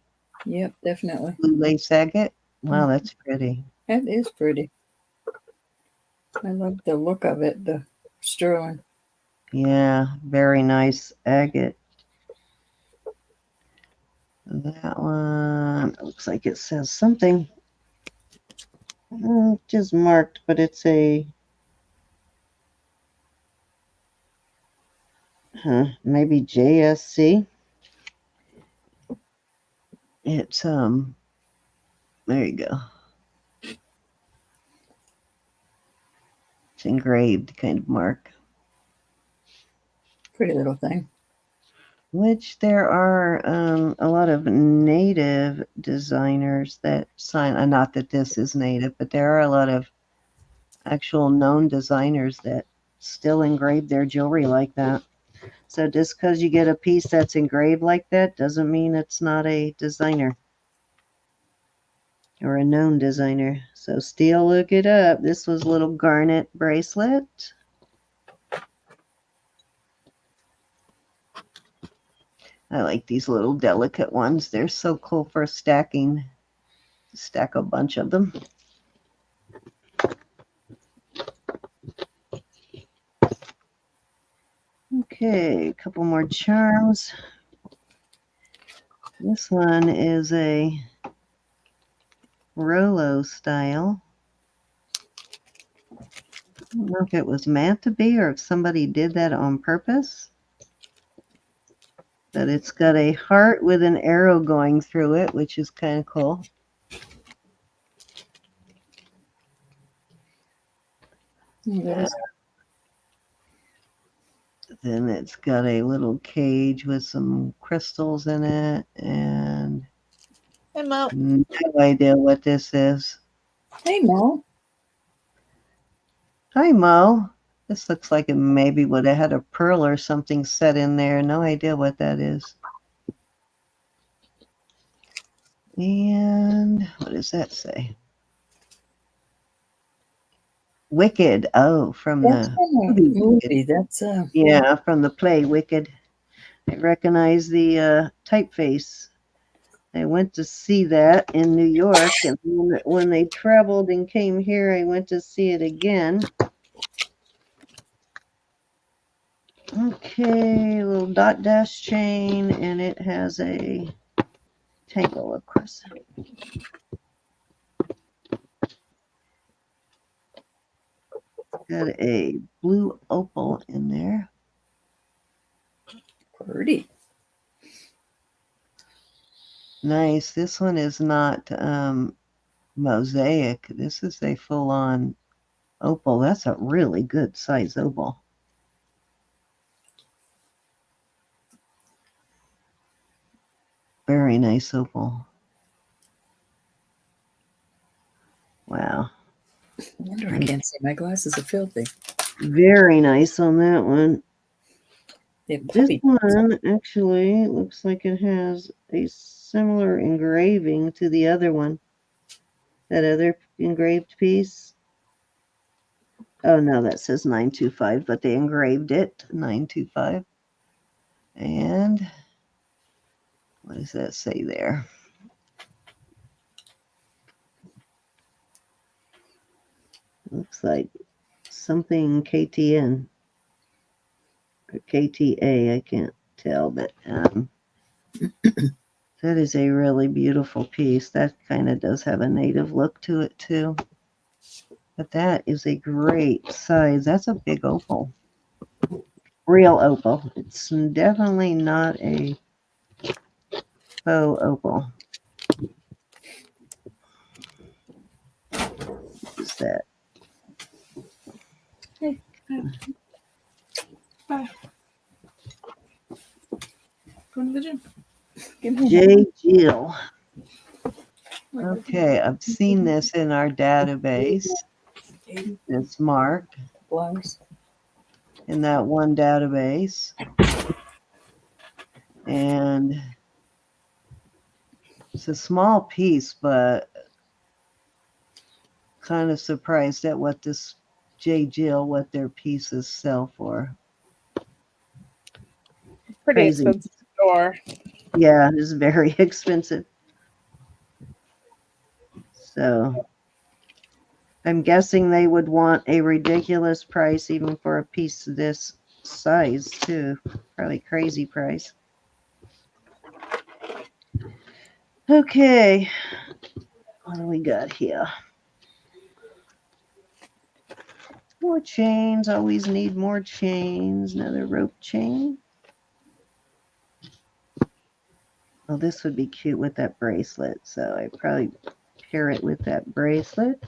S1: Yep, definitely.
S2: blue lace agate. Wow, that's pretty.
S1: That is pretty. I love the look of it, the sterling.
S2: Yeah, very nice agate. That one looks like it says something. Just marked, but it's a maybe JSC. It's there you go. It's engraved kind of mark.
S1: Pretty little thing.
S2: Which there are a lot of native designers that sign. Not that this is native, but there are a lot of actual known designers that still engrave their jewelry like that. So just because you get a piece that's engraved like that doesn't mean it's not a designer or a known designer. So still look it up. This was a little garnet bracelet. I like these little delicate ones. They're so cool for stacking. Stack a bunch of them. Okay, a couple more charms. This one is a Rolo style. I don't know if it was meant to be or if somebody did that on purpose. But it's got a heart with an arrow going through it, which is kind of cool.
S1: Yes.
S2: Then it's got a little cage with some crystals in it, and
S3: Hey, Mo.
S2: no idea what this is.
S1: Hey, Mo.
S2: Hi, Mo. This looks like it maybe would have had a pearl or something set in there. No idea what that is. And what does that say? Wicked. Oh, from
S1: That's
S2: the
S1: from a
S2: movie.
S1: movie. That's
S2: Yeah, from the play Wicked. I recognize the typeface. I went to see that in New York, and when they traveled and came here, I went to see it again. Okay, a little dot dash chain, and it has a tangle, of course. Got a blue opal in there.
S1: pretty.
S2: Nice. This one is not mosaic. This is a full-on opal. That's a really good size opal. Very nice opal. Wow.
S1: I wonder I can't see. My glasses are filthy.
S2: Very nice on that one.
S1: They have
S2: This
S1: puppy.
S2: one actually looks like it has a similar engraving to the other one. That other engraved piece. Oh no, that says 925, but they engraved it 925. And what does that say there? Looks like something KTN or KTA. I can't tell, but that is a really beautiful piece. That kind of does have a native look to it too. But that is a great size. That's a big opal. Real opal. It's definitely not a faux opal. What is that?
S1: Hey, bye. Go to the gym. Give me
S2: J. Jill. Okay, I've seen this in our database. It's marked
S1: blouse.
S2: in that one database. And it's a small piece, but kind of surprised at what this J. Jill, what their pieces sell for.
S3: Pretty
S2: Crazy.
S3: expensive store.
S2: Yeah, it's very expensive. So I'm guessing they would want a ridiculous price even for a piece this size too. Probably crazy price. Okay. What do we got here? More chains. Always need more chains. Another rope chain. Well, this would be cute with that bracelet. So I probably pair it with that bracelet.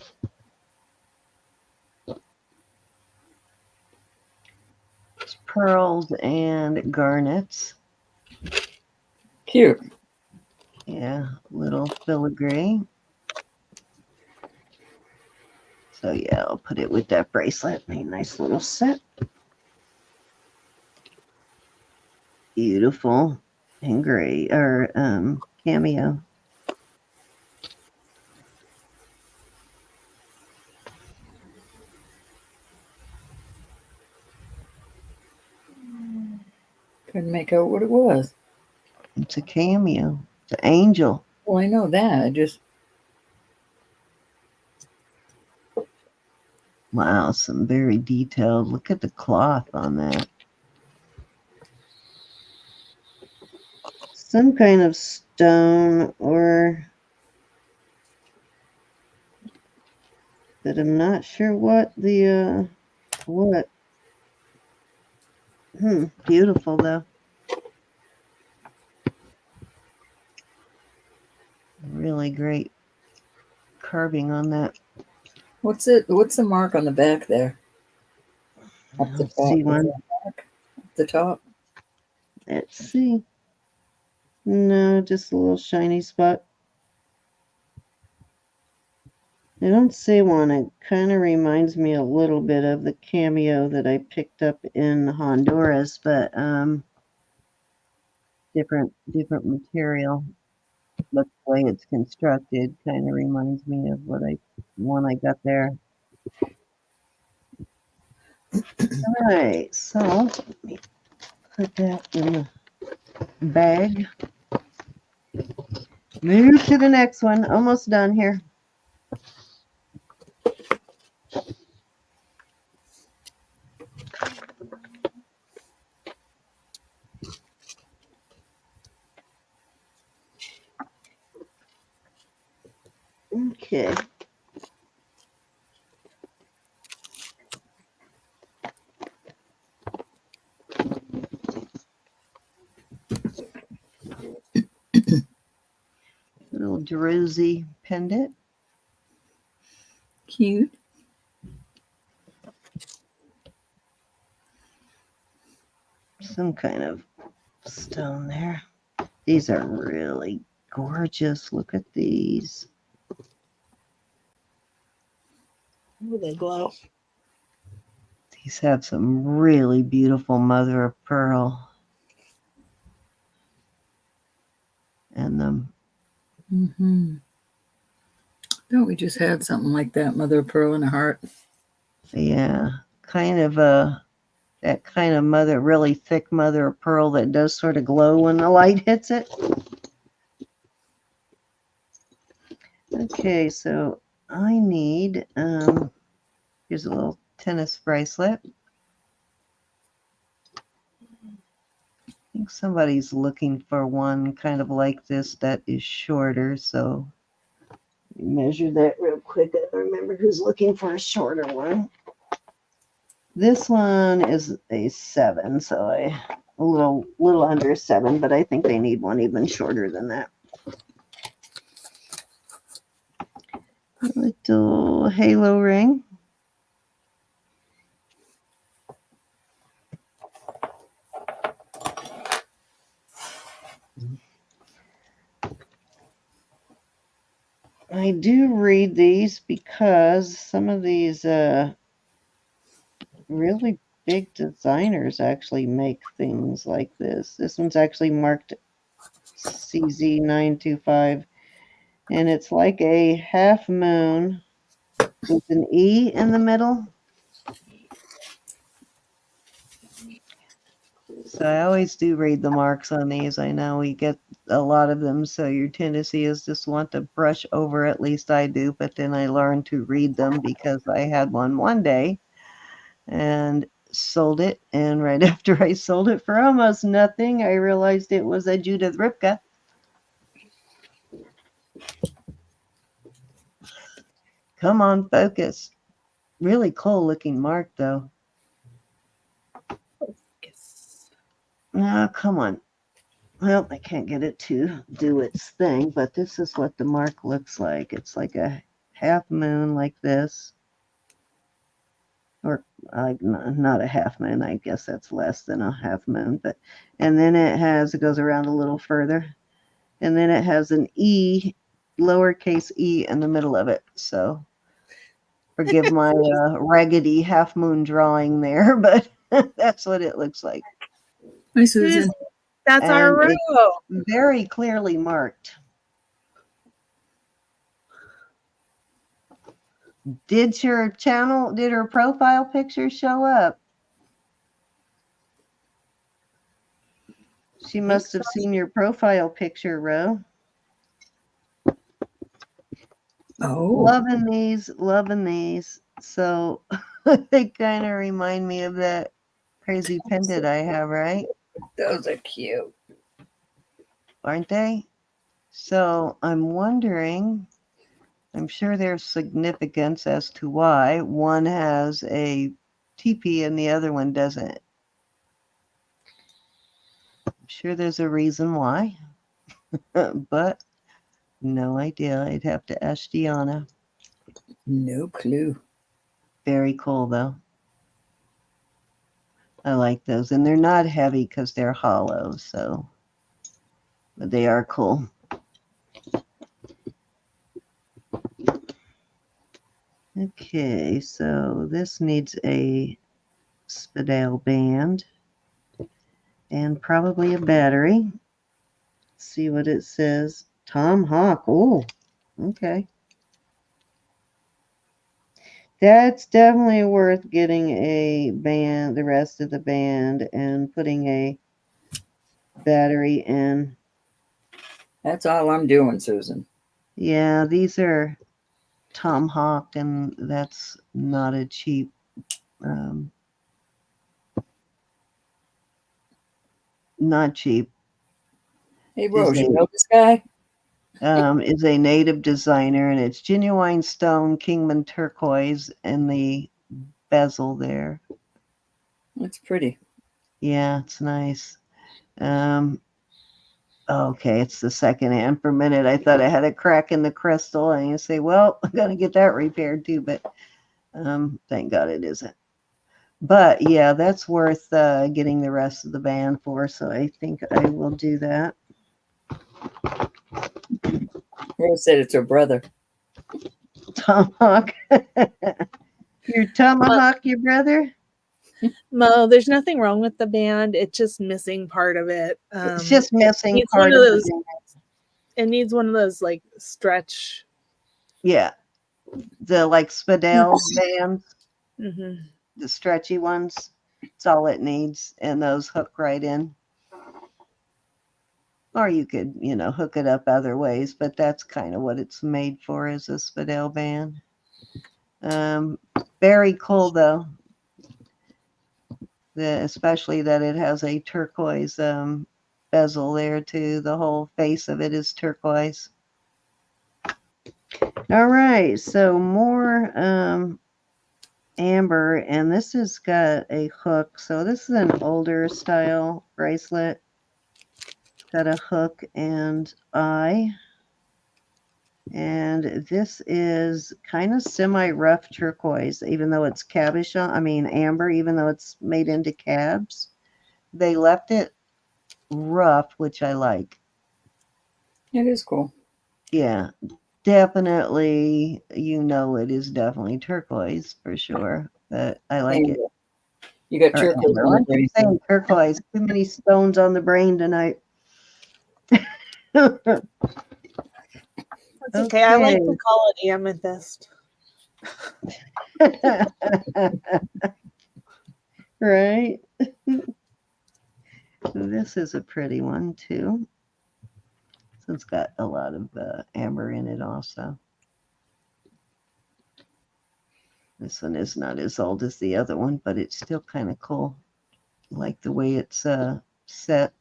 S2: It's pearls and garnets.
S1: Cute.
S2: Yeah, little filigree. So yeah, I'll put it with that bracelet. A nice little set. Beautiful and gray or cameo.
S1: Couldn't make out what it was.
S2: It's a cameo. It's an angel.
S1: Well, I know that. I just
S2: Wow, some very detailed. Look at the cloth on that. Some kind of stone or, but I'm not sure what the what. Beautiful though. Really great carving on that.
S1: what's it? What's the mark on the back there? Up the
S2: Let's
S1: top.
S2: see
S1: Is
S2: one.
S1: that mark? Up the top.
S2: Let's see. No, just a little shiny spot. I don't see one. It kind of reminds me a little bit of the cameo that I picked up in Honduras, but different material. But the way it's constructed kind of reminds me of one I got there. All right, so let me put that in the bag. Move to the next one. Almost done here. Okay. druzy pendant.
S1: Cute.
S2: Some kind of stone there. These are really gorgeous. Look at these.
S3: Ooh, they glow.
S2: These have some really beautiful mother of pearl in them.
S1: Mm-hmm. Thought we just had something like that, mother of pearl and a heart.
S2: Yeah, kind of that kind of mother, really thick mother of pearl that does sort of glow when the light hits it. Okay, so I need, here's a little tennis bracelet. I think somebody's looking for one kind of like this that is shorter, so measure that real quick. I don't remember who's looking for a shorter one. This one is a 7, so a little under a 7, but I think they need one even shorter than that. A little halo ring. I do read these because some of these really big designers actually make things like this. This one's actually marked CZ925, and it's like a half moon with an E in the middle. So I always do read the marks on these. I know we get a lot of them, so your tendency is just want to brush over, at least I do, but then I learned to read them because I had one day and sold it, and right after I sold it for almost nothing, I realized it was a Judith Ripka. Come on, focus. Really cool looking mark, though.
S3: Yes.
S2: No, come on. Well, I can't get it to do its thing, but this is what the mark looks like. It's like a half moon like this. Or like not a half moon. I guess that's less than a half moon. But and then it goes around a little further. And then it has an E, lowercase e in the middle of it. So forgive my raggedy half moon drawing there, but that's what it looks like.
S1: Hi, Susan.
S3: That's
S2: And
S3: our row.
S2: it's very clearly marked. Did her profile picture show up? She must have seen your profile picture, Ro.
S1: Oh,
S2: Loving these. So they kind of remind me of that crazy pendant I have, right?
S1: those are cute.
S2: Aren't they? So I'm wondering, I'm sure there's significance as to why one has a teepee and the other one doesn't. I'm sure there's a reason why, but no idea. I'd have to ask Deanna.
S1: No clue.
S2: Very cool, though. I like those. And they're not heavy because they're hollow, so but they are cool. Okay, so this needs a spadale band and probably a battery. See what it says. Tom Hawk. Oh, okay. That's definitely worth getting a band, the rest of the band, and putting a battery in.
S1: That's all I'm doing, Susan.
S2: Yeah, these are Tom Hawk, and that's not a cheap. Not cheap.
S1: Hey, Rose, you know this guy?
S2: Is a native designer, and it's genuine stone Kingman turquoise in the bezel there.
S1: That's pretty.
S2: Yeah, it's nice. Okay, it's the second hand. For a minute, I thought I had a crack in the crystal, and you say, "Well, I'm gonna get that repaired too." But thank God it isn't. But yeah, that's worth getting the rest of the band for. So I think I will do that.
S1: Rose said it's her brother.
S2: Tomahawk, your tomahawk, your brother.
S3: Mo, there's nothing wrong with the band. It's just missing part of it.
S2: It's just missing
S3: It's
S2: part
S3: one of
S2: of
S3: those.
S2: the
S3: It needs one of those like stretch.
S2: yeah, the like Spadell bands,
S3: Mm-hmm.
S2: the stretchy ones. It's all it needs, and those hook right in. Or you could, hook it up other ways, but that's kind of what it's made for, is a Spadell band. Very cool though. Especially that it has a turquoise bezel there too. The whole face of it is turquoise. All right, so more amber, and this has got a hook. So this is an older style bracelet. Got a hook and eye. And this is kind of semi-rough turquoise, even though it's cabochon. I mean amber, even though it's made into cabs. They left it rough, which I like.
S1: It is cool.
S2: Yeah, definitely. It is definitely turquoise for sure. But I like it.
S1: You got
S2: Or
S1: turquoise
S2: amber.
S1: on
S2: I
S1: the
S2: keep
S1: bracelet.
S2: saying turquoise. Too many stones on the brain tonight.
S3: That's okay. I like
S2: Okay.
S3: to call it amethyst.
S2: Right? This is a pretty one too. So it's got a lot of amber in it also. This one is not as old as the other one, but it's still kind of cool. I like the way it's set.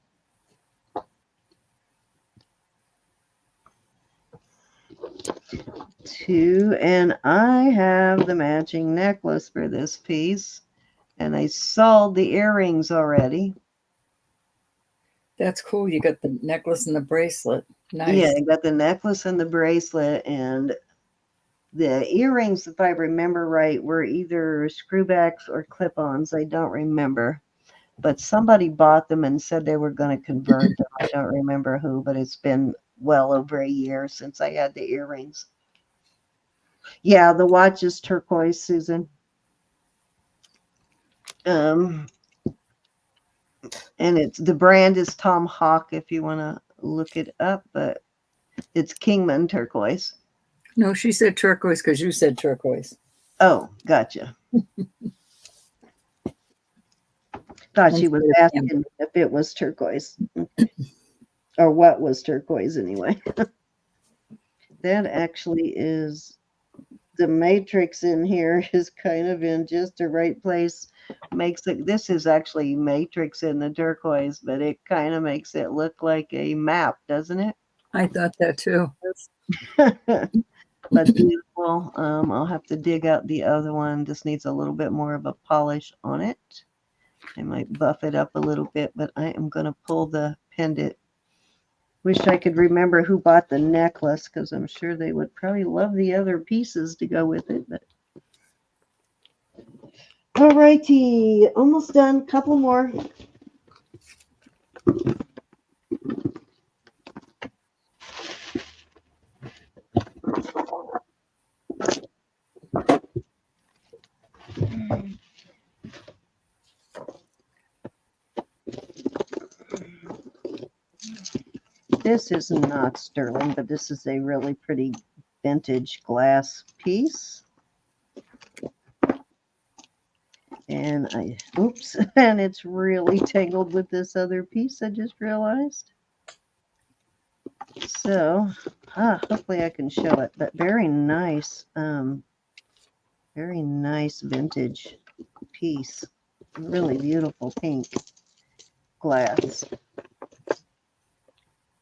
S2: And I have the matching necklace for this piece, and I sold the earrings already.
S1: That's cool. You got the necklace and the bracelet. Nice.
S2: Yeah, I got the necklace and the bracelet, and the earrings, if I remember right, were either screwbacks or clip-ons. I don't remember. But somebody bought them and said they were going to convert them. I don't remember who, but it's been well over a year since I had the earrings. Yeah, the watch is turquoise, Susan. And the brand is Tom Hawk if you want to look it up, but it's Kingman turquoise.
S1: No, she said turquoise because you said turquoise.
S2: Oh, gotcha. Thought she was asking if it was turquoise. Okay. Or what was turquoise anyway. That actually is the matrix in here is kind of in just the right place. Makes it, this is actually matrix in the turquoise, but it kind of makes it look like a map, doesn't it?
S1: I thought that too.
S2: But beautiful. I'll have to dig out the other one. This needs a little bit more of a polish on it. I might buff it up a little bit, but I am going to pull the pendant. Wish I could remember who bought the necklace, because I'm sure they would probably love the other pieces to go with it. But all righty, almost done. Couple more. This is not sterling, but this is a really pretty vintage glass piece. And and it's really tangled with this other piece I just realized. So, hopefully I can show it, but very nice vintage piece. Really beautiful pink glass.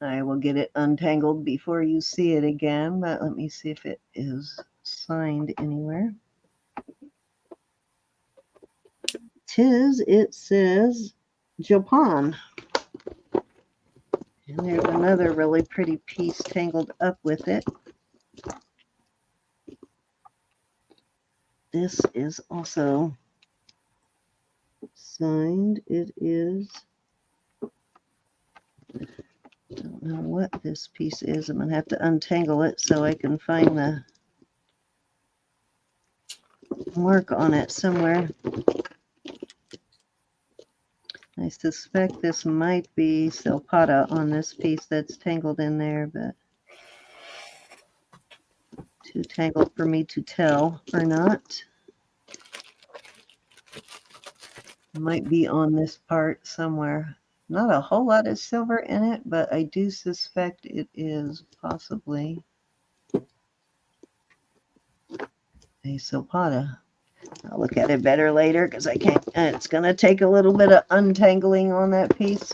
S2: I will get it untangled before you see it again, but let me see if it is signed anywhere. It says Japan. And there's another really pretty piece tangled up with it. This is also signed. It is, don't know what this piece is. I'm going to have to untangle it so I can find the mark on it somewhere. I suspect this might be silpata on this piece that's tangled in there, but too tangled for me to tell or not. It might be on this part somewhere. Not a whole lot of silver in it, but I do suspect it is possibly a silpata. I'll look at it better later because I can't. It's going to take a little bit of untangling on that piece.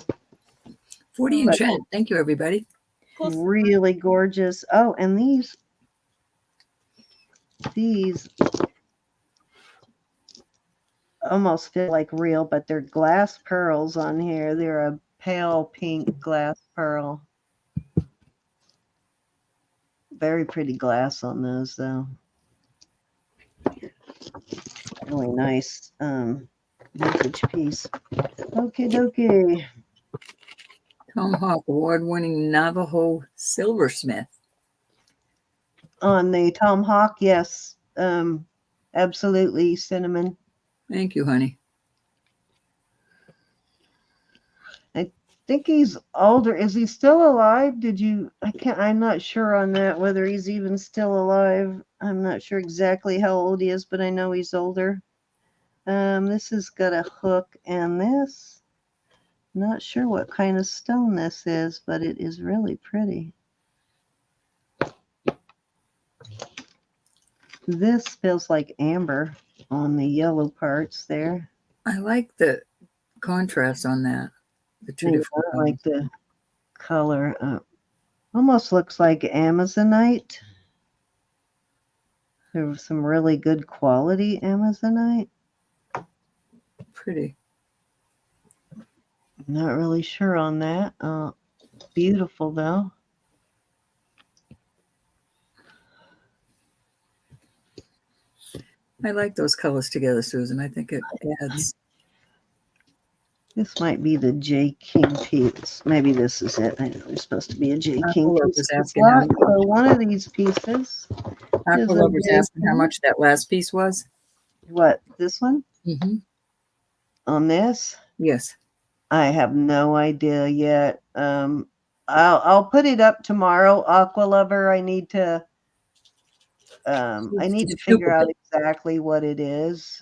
S1: 40 and Trent. Thank you, everybody.
S2: Really gorgeous. Oh, and these almost feel like real, but they're glass pearls on here. They're a pale pink glass pearl. Very pretty glass on those, though. Really nice vintage piece. Okay, dokie.
S1: Tomahawk award-winning Navajo silversmith.
S2: On the Tomahawk, yes. Absolutely, cinnamon.
S1: Thank you, honey.
S2: I think he's older. Is he still alive? I'm not sure on that, whether he's even still alive. I'm not sure exactly how old he is, but I know he's older. This has got a hook and this. Not sure what kind of stone this is, but it is really pretty. This feels like amber on the yellow parts there.
S1: I like the contrast on that. The two different
S2: I like the color. Almost looks like Amazonite. There was some really good quality Amazonite.
S1: Pretty.
S2: I'm not really sure on that. Beautiful though.
S1: I like those colors together, Susan. I think it adds.
S2: This might be the J King piece. Maybe this is it. I know there's supposed to be a J King
S1: Aqualover's
S2: piece.
S1: asking how
S2: So one of these pieces.
S1: Aqualover's asking how much that last piece was.
S2: What, this one?
S1: Mm-hmm.
S2: On this?
S1: Yes.
S2: I have no idea yet. I'll put it up tomorrow. Aqualover, I need to figure out exactly what it is,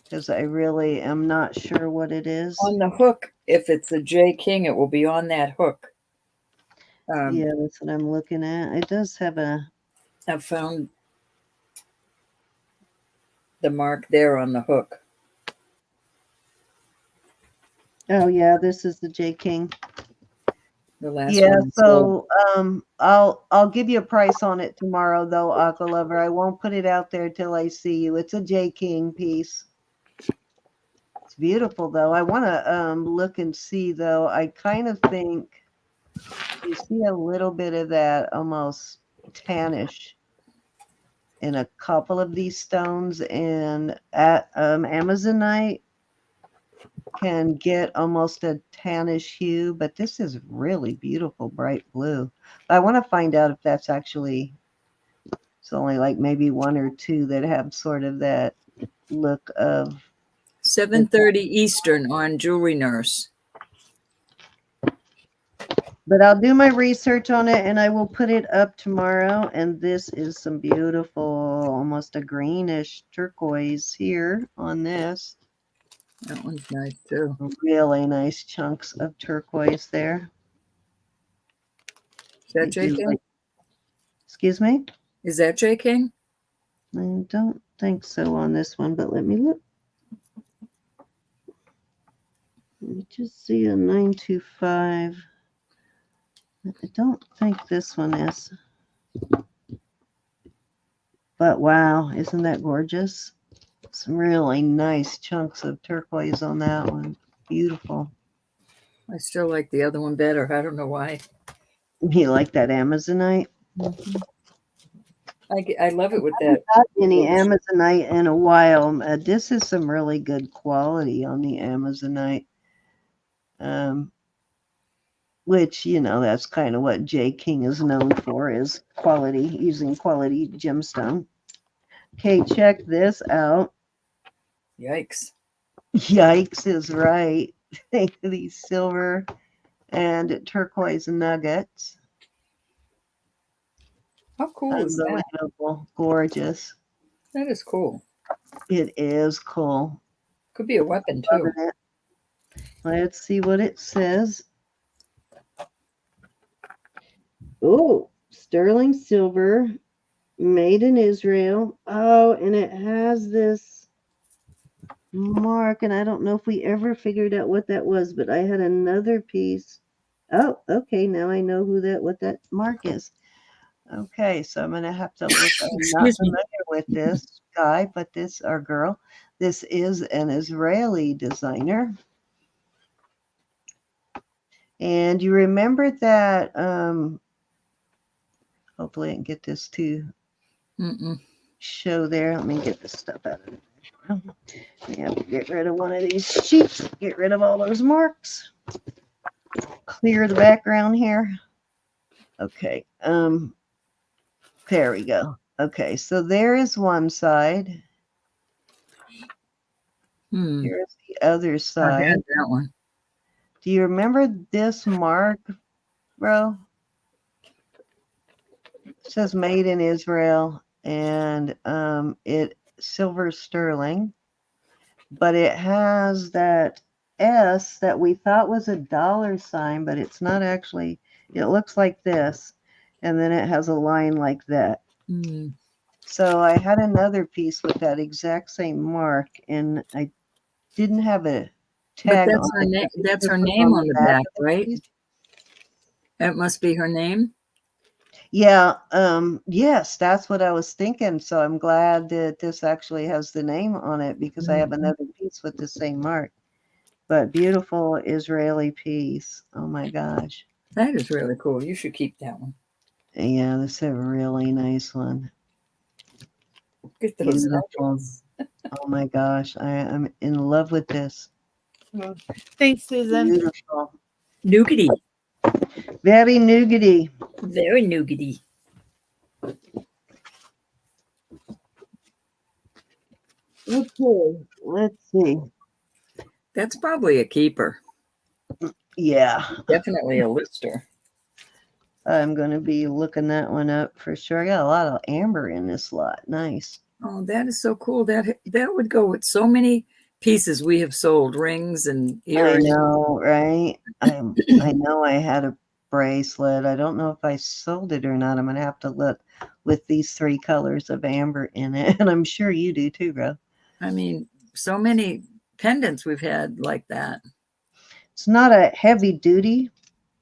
S2: because I really am not sure what it is.
S1: On the hook, if it's a J King, it will be on that hook.
S2: Yeah, that's what I'm looking at. It does have a.
S1: I found the mark there on the hook.
S2: Oh yeah, this is the J King.
S1: The last
S2: Yeah,
S1: one.
S2: so I'll give you a price on it tomorrow though, Aqualover. I won't put it out there till I see you. It's a J King piece. It's beautiful though. I want to look and see though. I kind of think you see a little bit of that almost tannish in a couple of these stones, and at Amazonite can get almost a tannish hue, but this is really beautiful bright blue. I want to find out if that's actually, it's only like maybe one or two that have sort of that look of
S1: 7:30 Eastern on Jewelry Nurse.
S2: But I'll do my research on it and I will put it up tomorrow. And this is some beautiful, almost a greenish turquoise here on this.
S1: That one's nice too.
S2: Really nice chunks of turquoise there.
S1: Is that J King?
S2: Excuse me?
S1: Is that J King?
S2: I don't think so on this one, but let me look. Let me just see a 925. I don't think this one is. But wow, isn't that gorgeous? Some really nice chunks of turquoise on that one. Beautiful.
S1: I still like the other one better. I don't know why.
S2: You like that Amazonite?
S1: I love it with
S2: I
S1: that.
S2: haven't got any Amazonite in a while. This is some really good quality on the Amazonite. Which, you know, that's kind of what J. King is known for, is quality, using quality gemstone. Okay, check this out.
S1: Yikes.
S2: Yikes is right. These silver and turquoise nuggets.
S1: How cool is that?
S2: Unbelievable. Gorgeous.
S1: That is cool.
S2: It is cool.
S1: Could be a weapon too.
S2: Loving it. Let's see what it says. Oh, sterling silver, made in Israel. Oh, and it has this mark, and I don't know if we ever figured out what that was, but I had another piece. Oh, okay, now I know what that mark is. Okay, so I'm gonna have to look. I'm not
S1: Excuse me.
S2: familiar with this guy, but this or girl. This is an Israeli designer. And you remember that hopefully I can get this to show there. Let me get this stuff out of it. We have to get rid of one of these sheets, get rid of all those marks, clear the background here. Okay, there we go. Okay, so there is one side. Here's the other side.
S1: I had that one.
S2: Do you remember this mark, bro? It says made in Israel, and it silver sterling, but it has that S that we thought was a dollar sign, but it's not actually. It looks like this, and then it has a line like that. So I had another piece with that exact same mark, and I didn't have a tag.
S1: But that's her name. That's her name on the back, right? That must be her name.
S2: Yeah. Yes, that's what I was thinking. So I'm glad that this actually has the name on it, because I have another piece with the same mark. But beautiful Israeli piece. Oh my gosh.
S1: That is really cool. You should keep that one.
S2: Yeah, this is a really nice one.
S1: Get those
S2: beautiful. Oh my gosh. I'm in love with this.
S3: Thanks, Susan.
S2: Beautiful.
S1: Nougaty.
S2: Very nougaty.
S1: Very nougaty.
S2: Okay, let's see.
S1: That's probably a keeper.
S2: Yeah.
S1: Definitely a lister.
S2: I'm going to be looking that one up for sure. I got a lot of amber in this lot. Nice.
S1: Oh, that is so cool. That would go with so many pieces we have sold, rings and earrings.
S2: I know, right? I know I had a bracelet. I don't know if I sold it or not. I'm going to have to look with these 3 colors of amber in it. And I'm sure you do too, bro.
S1: I mean, so many pendants we've had like that.
S2: It's not a heavy duty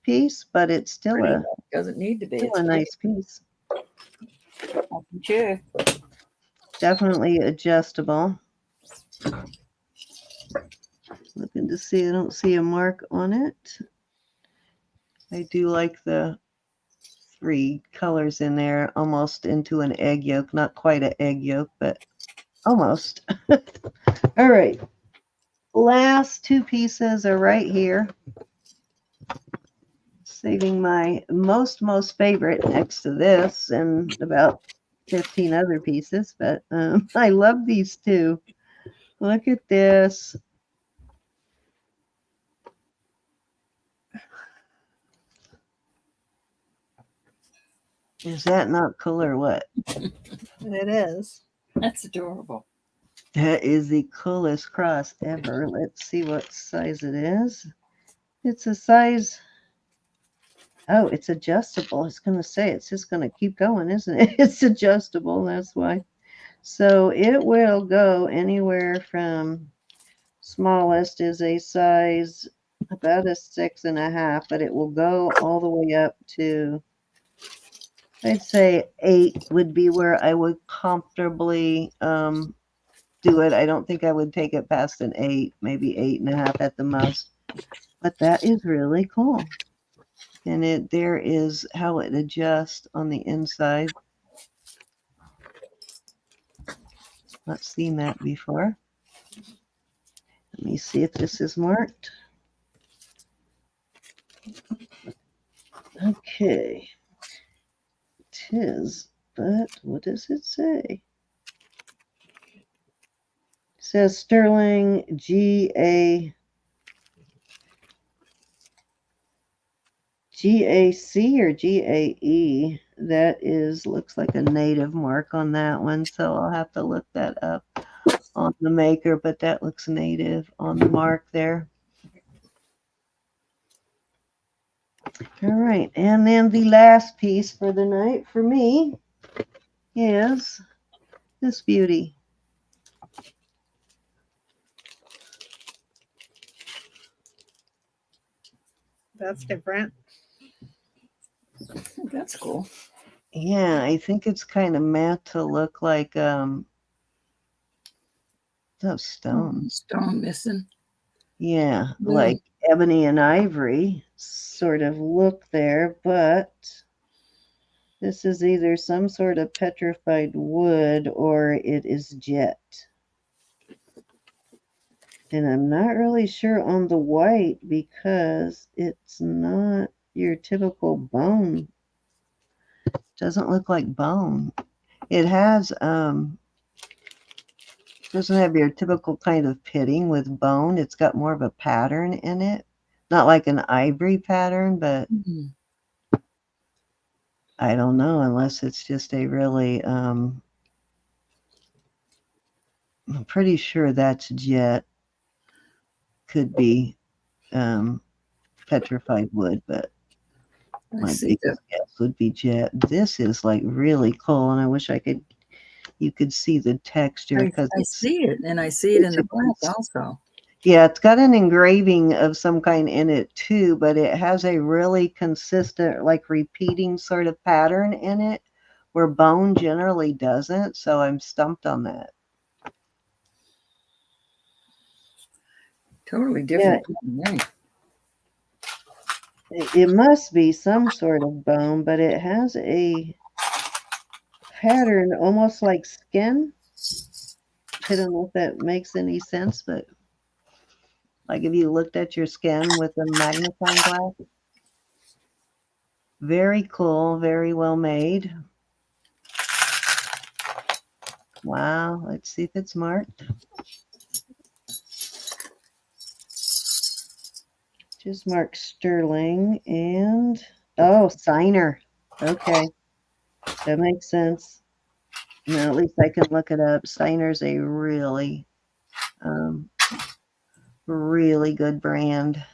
S2: piece, but it's still
S1: doesn't need to be.
S2: Still a nice piece.
S1: Sure.
S2: Definitely adjustable. Looking to see, I don't see a mark on it. I do like the 3 colors in there, almost into an egg yolk. Not quite an egg yolk, but almost. All right. Last 2 pieces are right here. Saving my most favorite next to this and about 15 other pieces, but I love these 2. Look at this. Is that not cool or what?
S3: It is.
S1: That's adorable.
S2: That is the coolest cross ever. Let's see what size it is. It's a size. Oh, it's adjustable. It's going to say it's just going to keep going, isn't it? It's adjustable. That's why. So it will go anywhere from smallest is a size about a 6.5, but it will go all the way up to, I'd say 8 would be where I would comfortably do it. I don't think I would take it past an 8, maybe 8.5 at the most. But that is really cool. And there is how it adjusts on the inside. Not seen that before. Let me see if this is marked. Okay. It is, but what does it say? It says Sterling GAC or GAE. That is, looks like a native mark on that one, so I'll have to look that up on the maker, but that looks native on the mark there. All right, and then the last piece for the night for me is this beauty.
S3: That's different.
S1: That's cool.
S2: Yeah, I think it's kind of matte to look like those stones.
S1: Stone missing.
S2: Yeah,
S1: Yeah.
S2: like ebony and ivory sort of look there, but this is either some sort of petrified wood or it is jet. And I'm not really sure on the white because it's not your typical bone. Doesn't look like bone. It has doesn't have your typical kind of pitting with bone. It's got more of a pattern in it. Not like an ivory pattern, but I don't know, unless it's just a really I'm pretty sure that's jet. Could be petrified wood, but my biggest guess would be jet. This is like really cool, and I wish you could see the texture because
S1: I see it, and I see it in the black also.
S2: Yeah, it's got an engraving of some kind in it too, but it has a really consistent, like repeating sort of pattern in it, where bone generally doesn't. So I'm stumped on that.
S1: Totally different.
S2: Yeah. It must be some sort of bone, but it has a pattern almost like skin. I don't know if that makes any sense, but like if you looked at your skin with a magnifying glass. Very cool, very well made. Wow, let's see if it's marked. Just mark sterling and, oh, signer. Okay, that makes sense. Now at least I can look it up. Signer's a really, really good brand.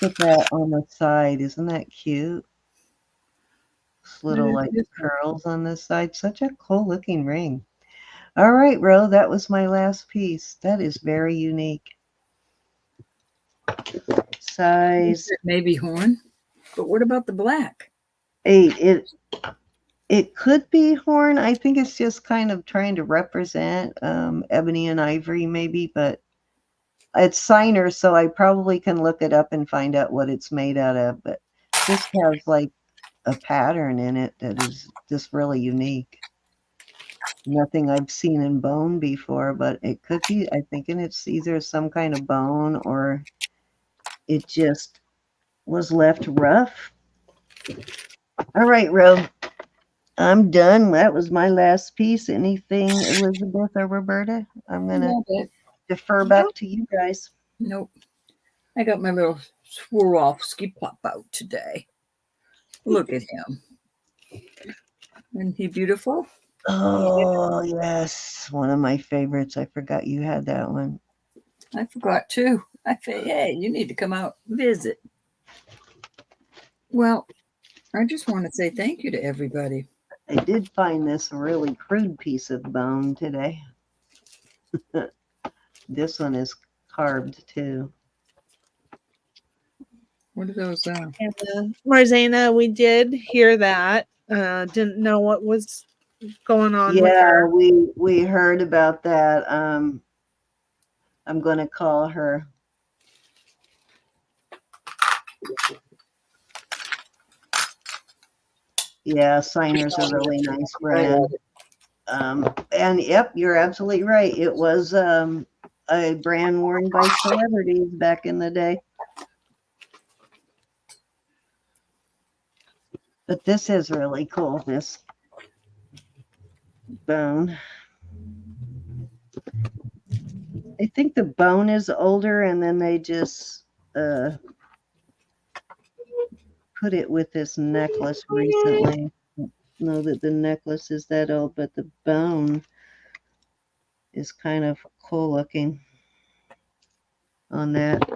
S2: Look at that on the side. Isn't that cute? This little like curls on this side. Such a cool looking ring. All right, Ro, that was my last piece. That is very unique. Size
S1: maybe horn, but what about the black?
S2: 8. It could be horn. I think it's just kind of trying to represent ebony and ivory maybe, but it's signer, so I probably can look it up and find out what it's made out of. But this has like a pattern in it that is just really unique. Nothing I've seen in bone before, but it could be, I think, and it's either some kind of bone or it just was left rough. All right, Ro, I'm done. That was my last piece. Anything, Elizabeth or Roberta? I'm going to defer back to you guys.
S1: Nope. I got my little Swarovski pop out today. Look at him. Isn't he beautiful?
S2: Oh, yes. One of my favorites. I forgot you had that one.
S1: I forgot too. I say, hey, you need to come out and visit. Well, I just want to say thank you to everybody.
S2: I did find this really crude piece of bone today. This one is carved too.
S1: What are those?
S3: Marzana, we did hear that. Didn't know what was going on with her.
S2: We heard about that. I'm going to call her Yeah, Signers are really nice
S1: I
S2: brand.
S1: love it.
S2: And yep, you're absolutely right. It was a brand worn by celebrities back in the day. But this is really cool, this bone. I think the bone is older and then they just put it with this necklace recently. I don't know that the necklace is that old, but the bone is kind of cool looking on that.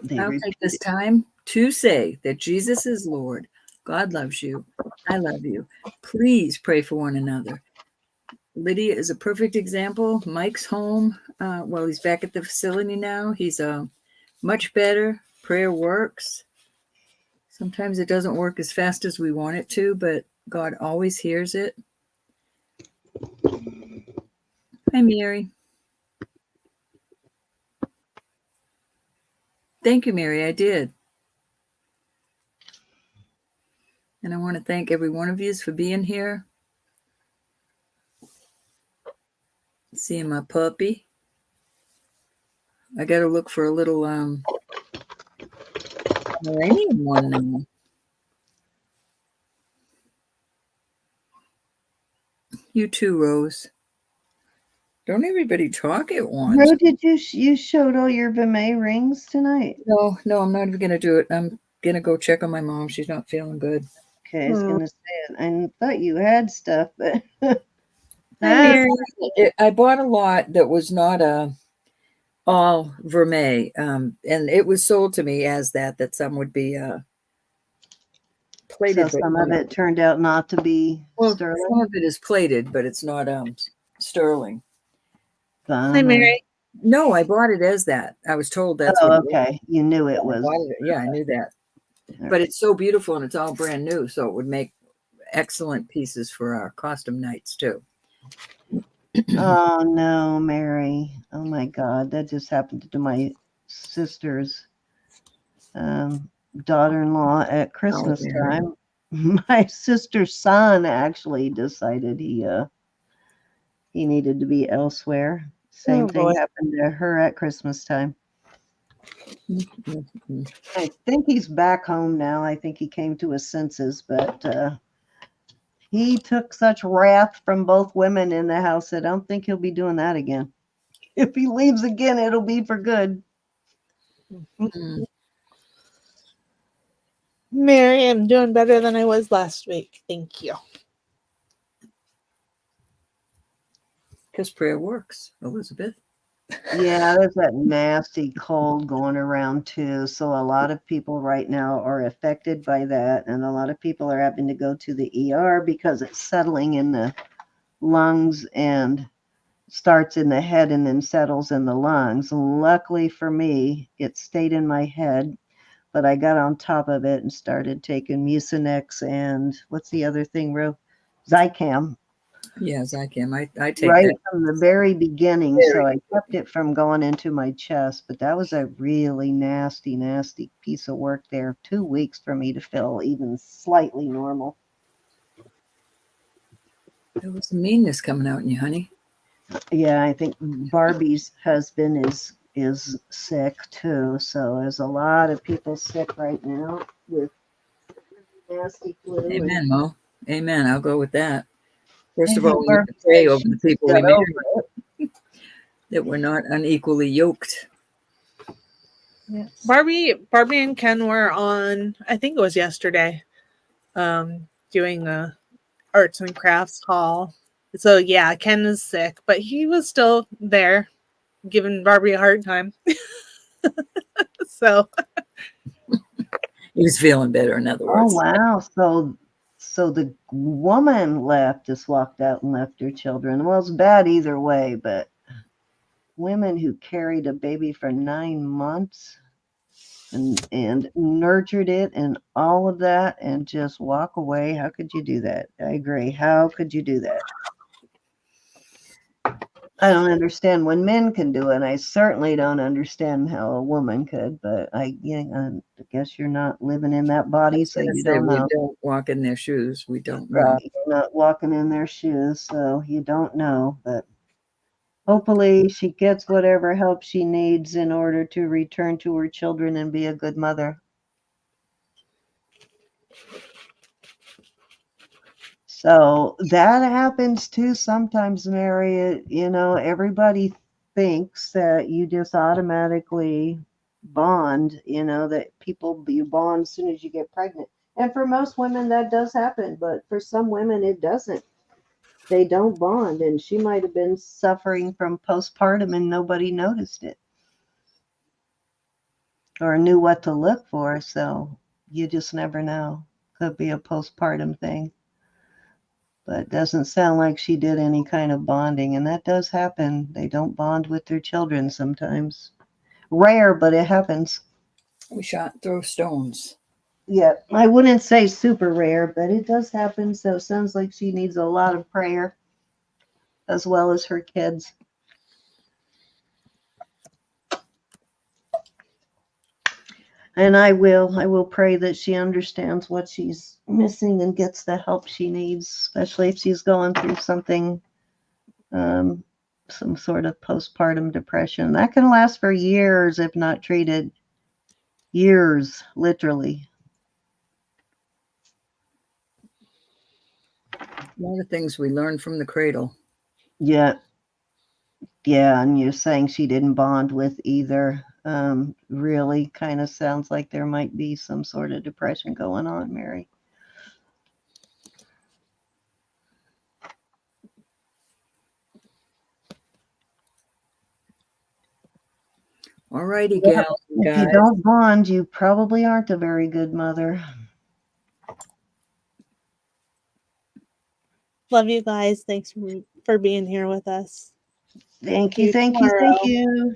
S2: They
S1: I'll
S2: repeat
S1: take this
S2: it.
S1: time to say that Jesus is Lord. God loves you. I love you. Please pray for one another. Lydia is a perfect example. Mike's home. Well, he's back at the facility now. He's much better. Prayer works. Sometimes it doesn't work as fast as we want it to, but God always hears it. Hi, Mary. Thank you, Mary. I did. And I want to thank every one of you for being here. Seeing my puppy. I got to look for a little Iranian one now. You too, Rose. Don't everybody talk at once.
S2: Ro, did you showed all your Vimay rings tonight?
S1: No, I'm not even going to do it. I'm going to go check on my mom. She's not feeling good.
S2: Okay, I was gonna say it. I thought you had stuff, but
S1: Hi, Mary. I bought a lot that was not all vermeil, and it was sold to me as that some would be plated.
S2: so some of it turned out not to be
S1: Well,
S2: sterling.
S1: some of it is plated, but it's not sterling.
S3: Hi, Mary.
S1: No, I bought it as that. I was told that's
S2: Oh,
S1: what it was.
S2: okay. You knew it
S1: I
S2: was.
S1: bought it. Yeah, I knew that.
S2: All
S1: But it's so beautiful and it's all brand new, so it would make excellent pieces for our costume nights too.
S2: Oh no, Mary. Oh my God, that just happened to my sister's daughter-in-law at Christmas
S1: Mary.
S2: time. My sister's son actually decided he needed to be elsewhere. Same thing happened to her at Christmas time. I think he's back home now. I think he came to his senses, but he took such wrath from both women in the house that I don't think he'll be doing that again. If he leaves again, it'll be for good.
S3: Mary, I'm doing better than I was last week. Thank you.
S1: Because prayer works, Elizabeth.
S2: Yeah, there's that nasty cold going around too. So a lot of people right now are affected by that. And a lot of people are having to go to the ER because it's settling in the lungs and starts in the head and then settles in the lungs. Luckily for me, it stayed in my head, but I got on top of it and started taking Mucinex and what's the other thing, Ro? Zicam.
S1: Yes, I can. I take
S2: Right
S1: that.
S2: from the very beginning, so I kept it from going into my chest. But that was a really nasty, nasty piece of work there. 2 weeks for me to feel even slightly normal.
S1: There was meanness coming out in you, honey.
S2: Yeah, I think Barbie's husband is sick too. So there's a lot of people sick right now with nasty flu.
S1: Amen, Mo. Amen. I'll go with that. First
S2: I
S1: of all,
S2: think
S1: we have to pray over the people we
S2: got
S1: marry
S2: over
S1: that we're not unequally yoked.
S3: Yeah. Barbie and Ken were on, I think it was yesterday, doing a arts and crafts hall. So yeah, Ken is sick, but he was still there giving Barbie a hard time. So
S1: He was feeling better, in other
S2: Oh
S1: words.
S2: wow! So the woman left, just walked out and left her children. Well, it's bad either way, but women who carried a baby for 9 months and nurtured it and all of that and just walk away, how could you do that? I agree. How could you do that? I don't understand when men can do it. I certainly don't understand how a woman could, but I guess you're not living in that
S1: I
S2: body,
S1: was
S2: so
S1: going to
S2: you
S1: say,
S2: don't
S1: we
S2: know.
S1: don't walk in their shoes. We don't know.
S2: Right. You're not walking in their shoes, so you don't know. But hopefully she gets whatever help she needs in order to return to her children and be a good mother. So that happens too sometimes, Mary. Everybody thinks that you just automatically bond, that you bond as soon as you get pregnant. And for most women, that does happen. But for some women, it doesn't. They don't bond. And she might have been suffering from postpartum and nobody noticed it or knew what to look for. So you just never know. Could be a postpartum thing. But it doesn't sound like she did any kind of bonding, and that does happen. They don't bond with their children sometimes. Rare, but it happens.
S1: We shot throw stones.
S2: Yeah, I wouldn't say super rare, but it does happen. So it sounds like she needs a lot of prayer as well as her kids. And I will pray that she understands what she's missing and gets the help she needs, especially if she's going through something, some sort of postpartum depression. That can last for years if not treated. Years, literally.
S1: A lot of things we learn from the cradle.
S2: Yeah. Yeah, and you're saying she didn't bond with either. Really kind of sounds like there might be some sort of depression going on, Mary.
S1: All righty,
S2: Yeah,
S1: gals and
S2: if you
S1: guys.
S2: don't bond, you probably aren't a very good mother.
S3: Love you guys. Thanks for being here with us.
S2: Thank
S3: See
S2: you,
S3: you
S2: thank you, thank
S3: tomorrow.
S2: you.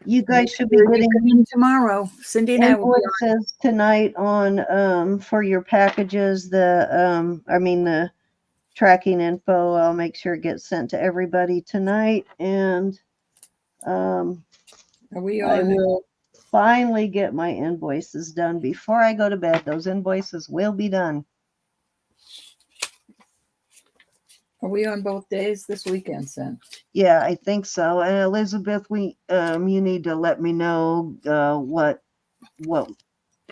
S2: You
S1: Make
S2: guys should be
S1: sure you
S2: getting
S1: come in tomorrow. Cindy and I will be on.
S2: invoices tonight on for your packages. The tracking info. I'll make sure it gets sent to everybody tonight, and
S1: Are we
S2: I
S1: on?
S2: will finally get my invoices done before I go to bed. Those invoices will be done.
S1: Are we on both days this weekend, Sin?
S2: Yeah, I think so. And Elizabeth, you need to let me know what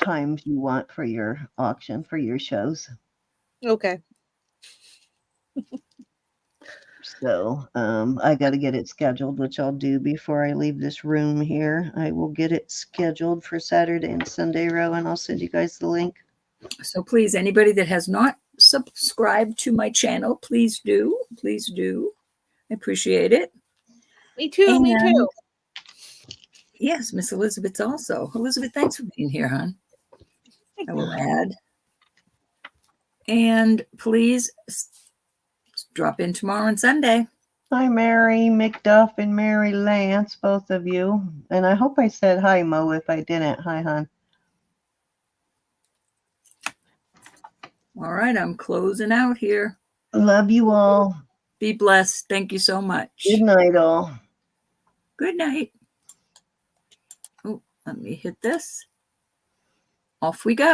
S2: times you want for your auction for your shows.
S3: Okay.
S2: So I got to get it scheduled, which I'll do before I leave this room here. I will get it scheduled for Saturday and Sunday row, and I'll send you guys the link.
S1: So please, anybody that has not subscribed to my channel, please do. Please do. I appreciate it.
S3: Me too. Me too.
S1: Yes, Miss Elizabeth's also. Elizabeth, thanks for being here, hon. I will add. And please drop in tomorrow and Sunday.
S2: Hi, Mary McDuff and Mary Lance, both of you. And I hope I said hi, Mo. If I didn't, hi, hon.
S1: All right, I'm closing out here.
S2: Love you all.
S1: Be blessed. Thank you so much.
S2: Good night, all.
S1: Good night. Oh, let me hit this. Off we go.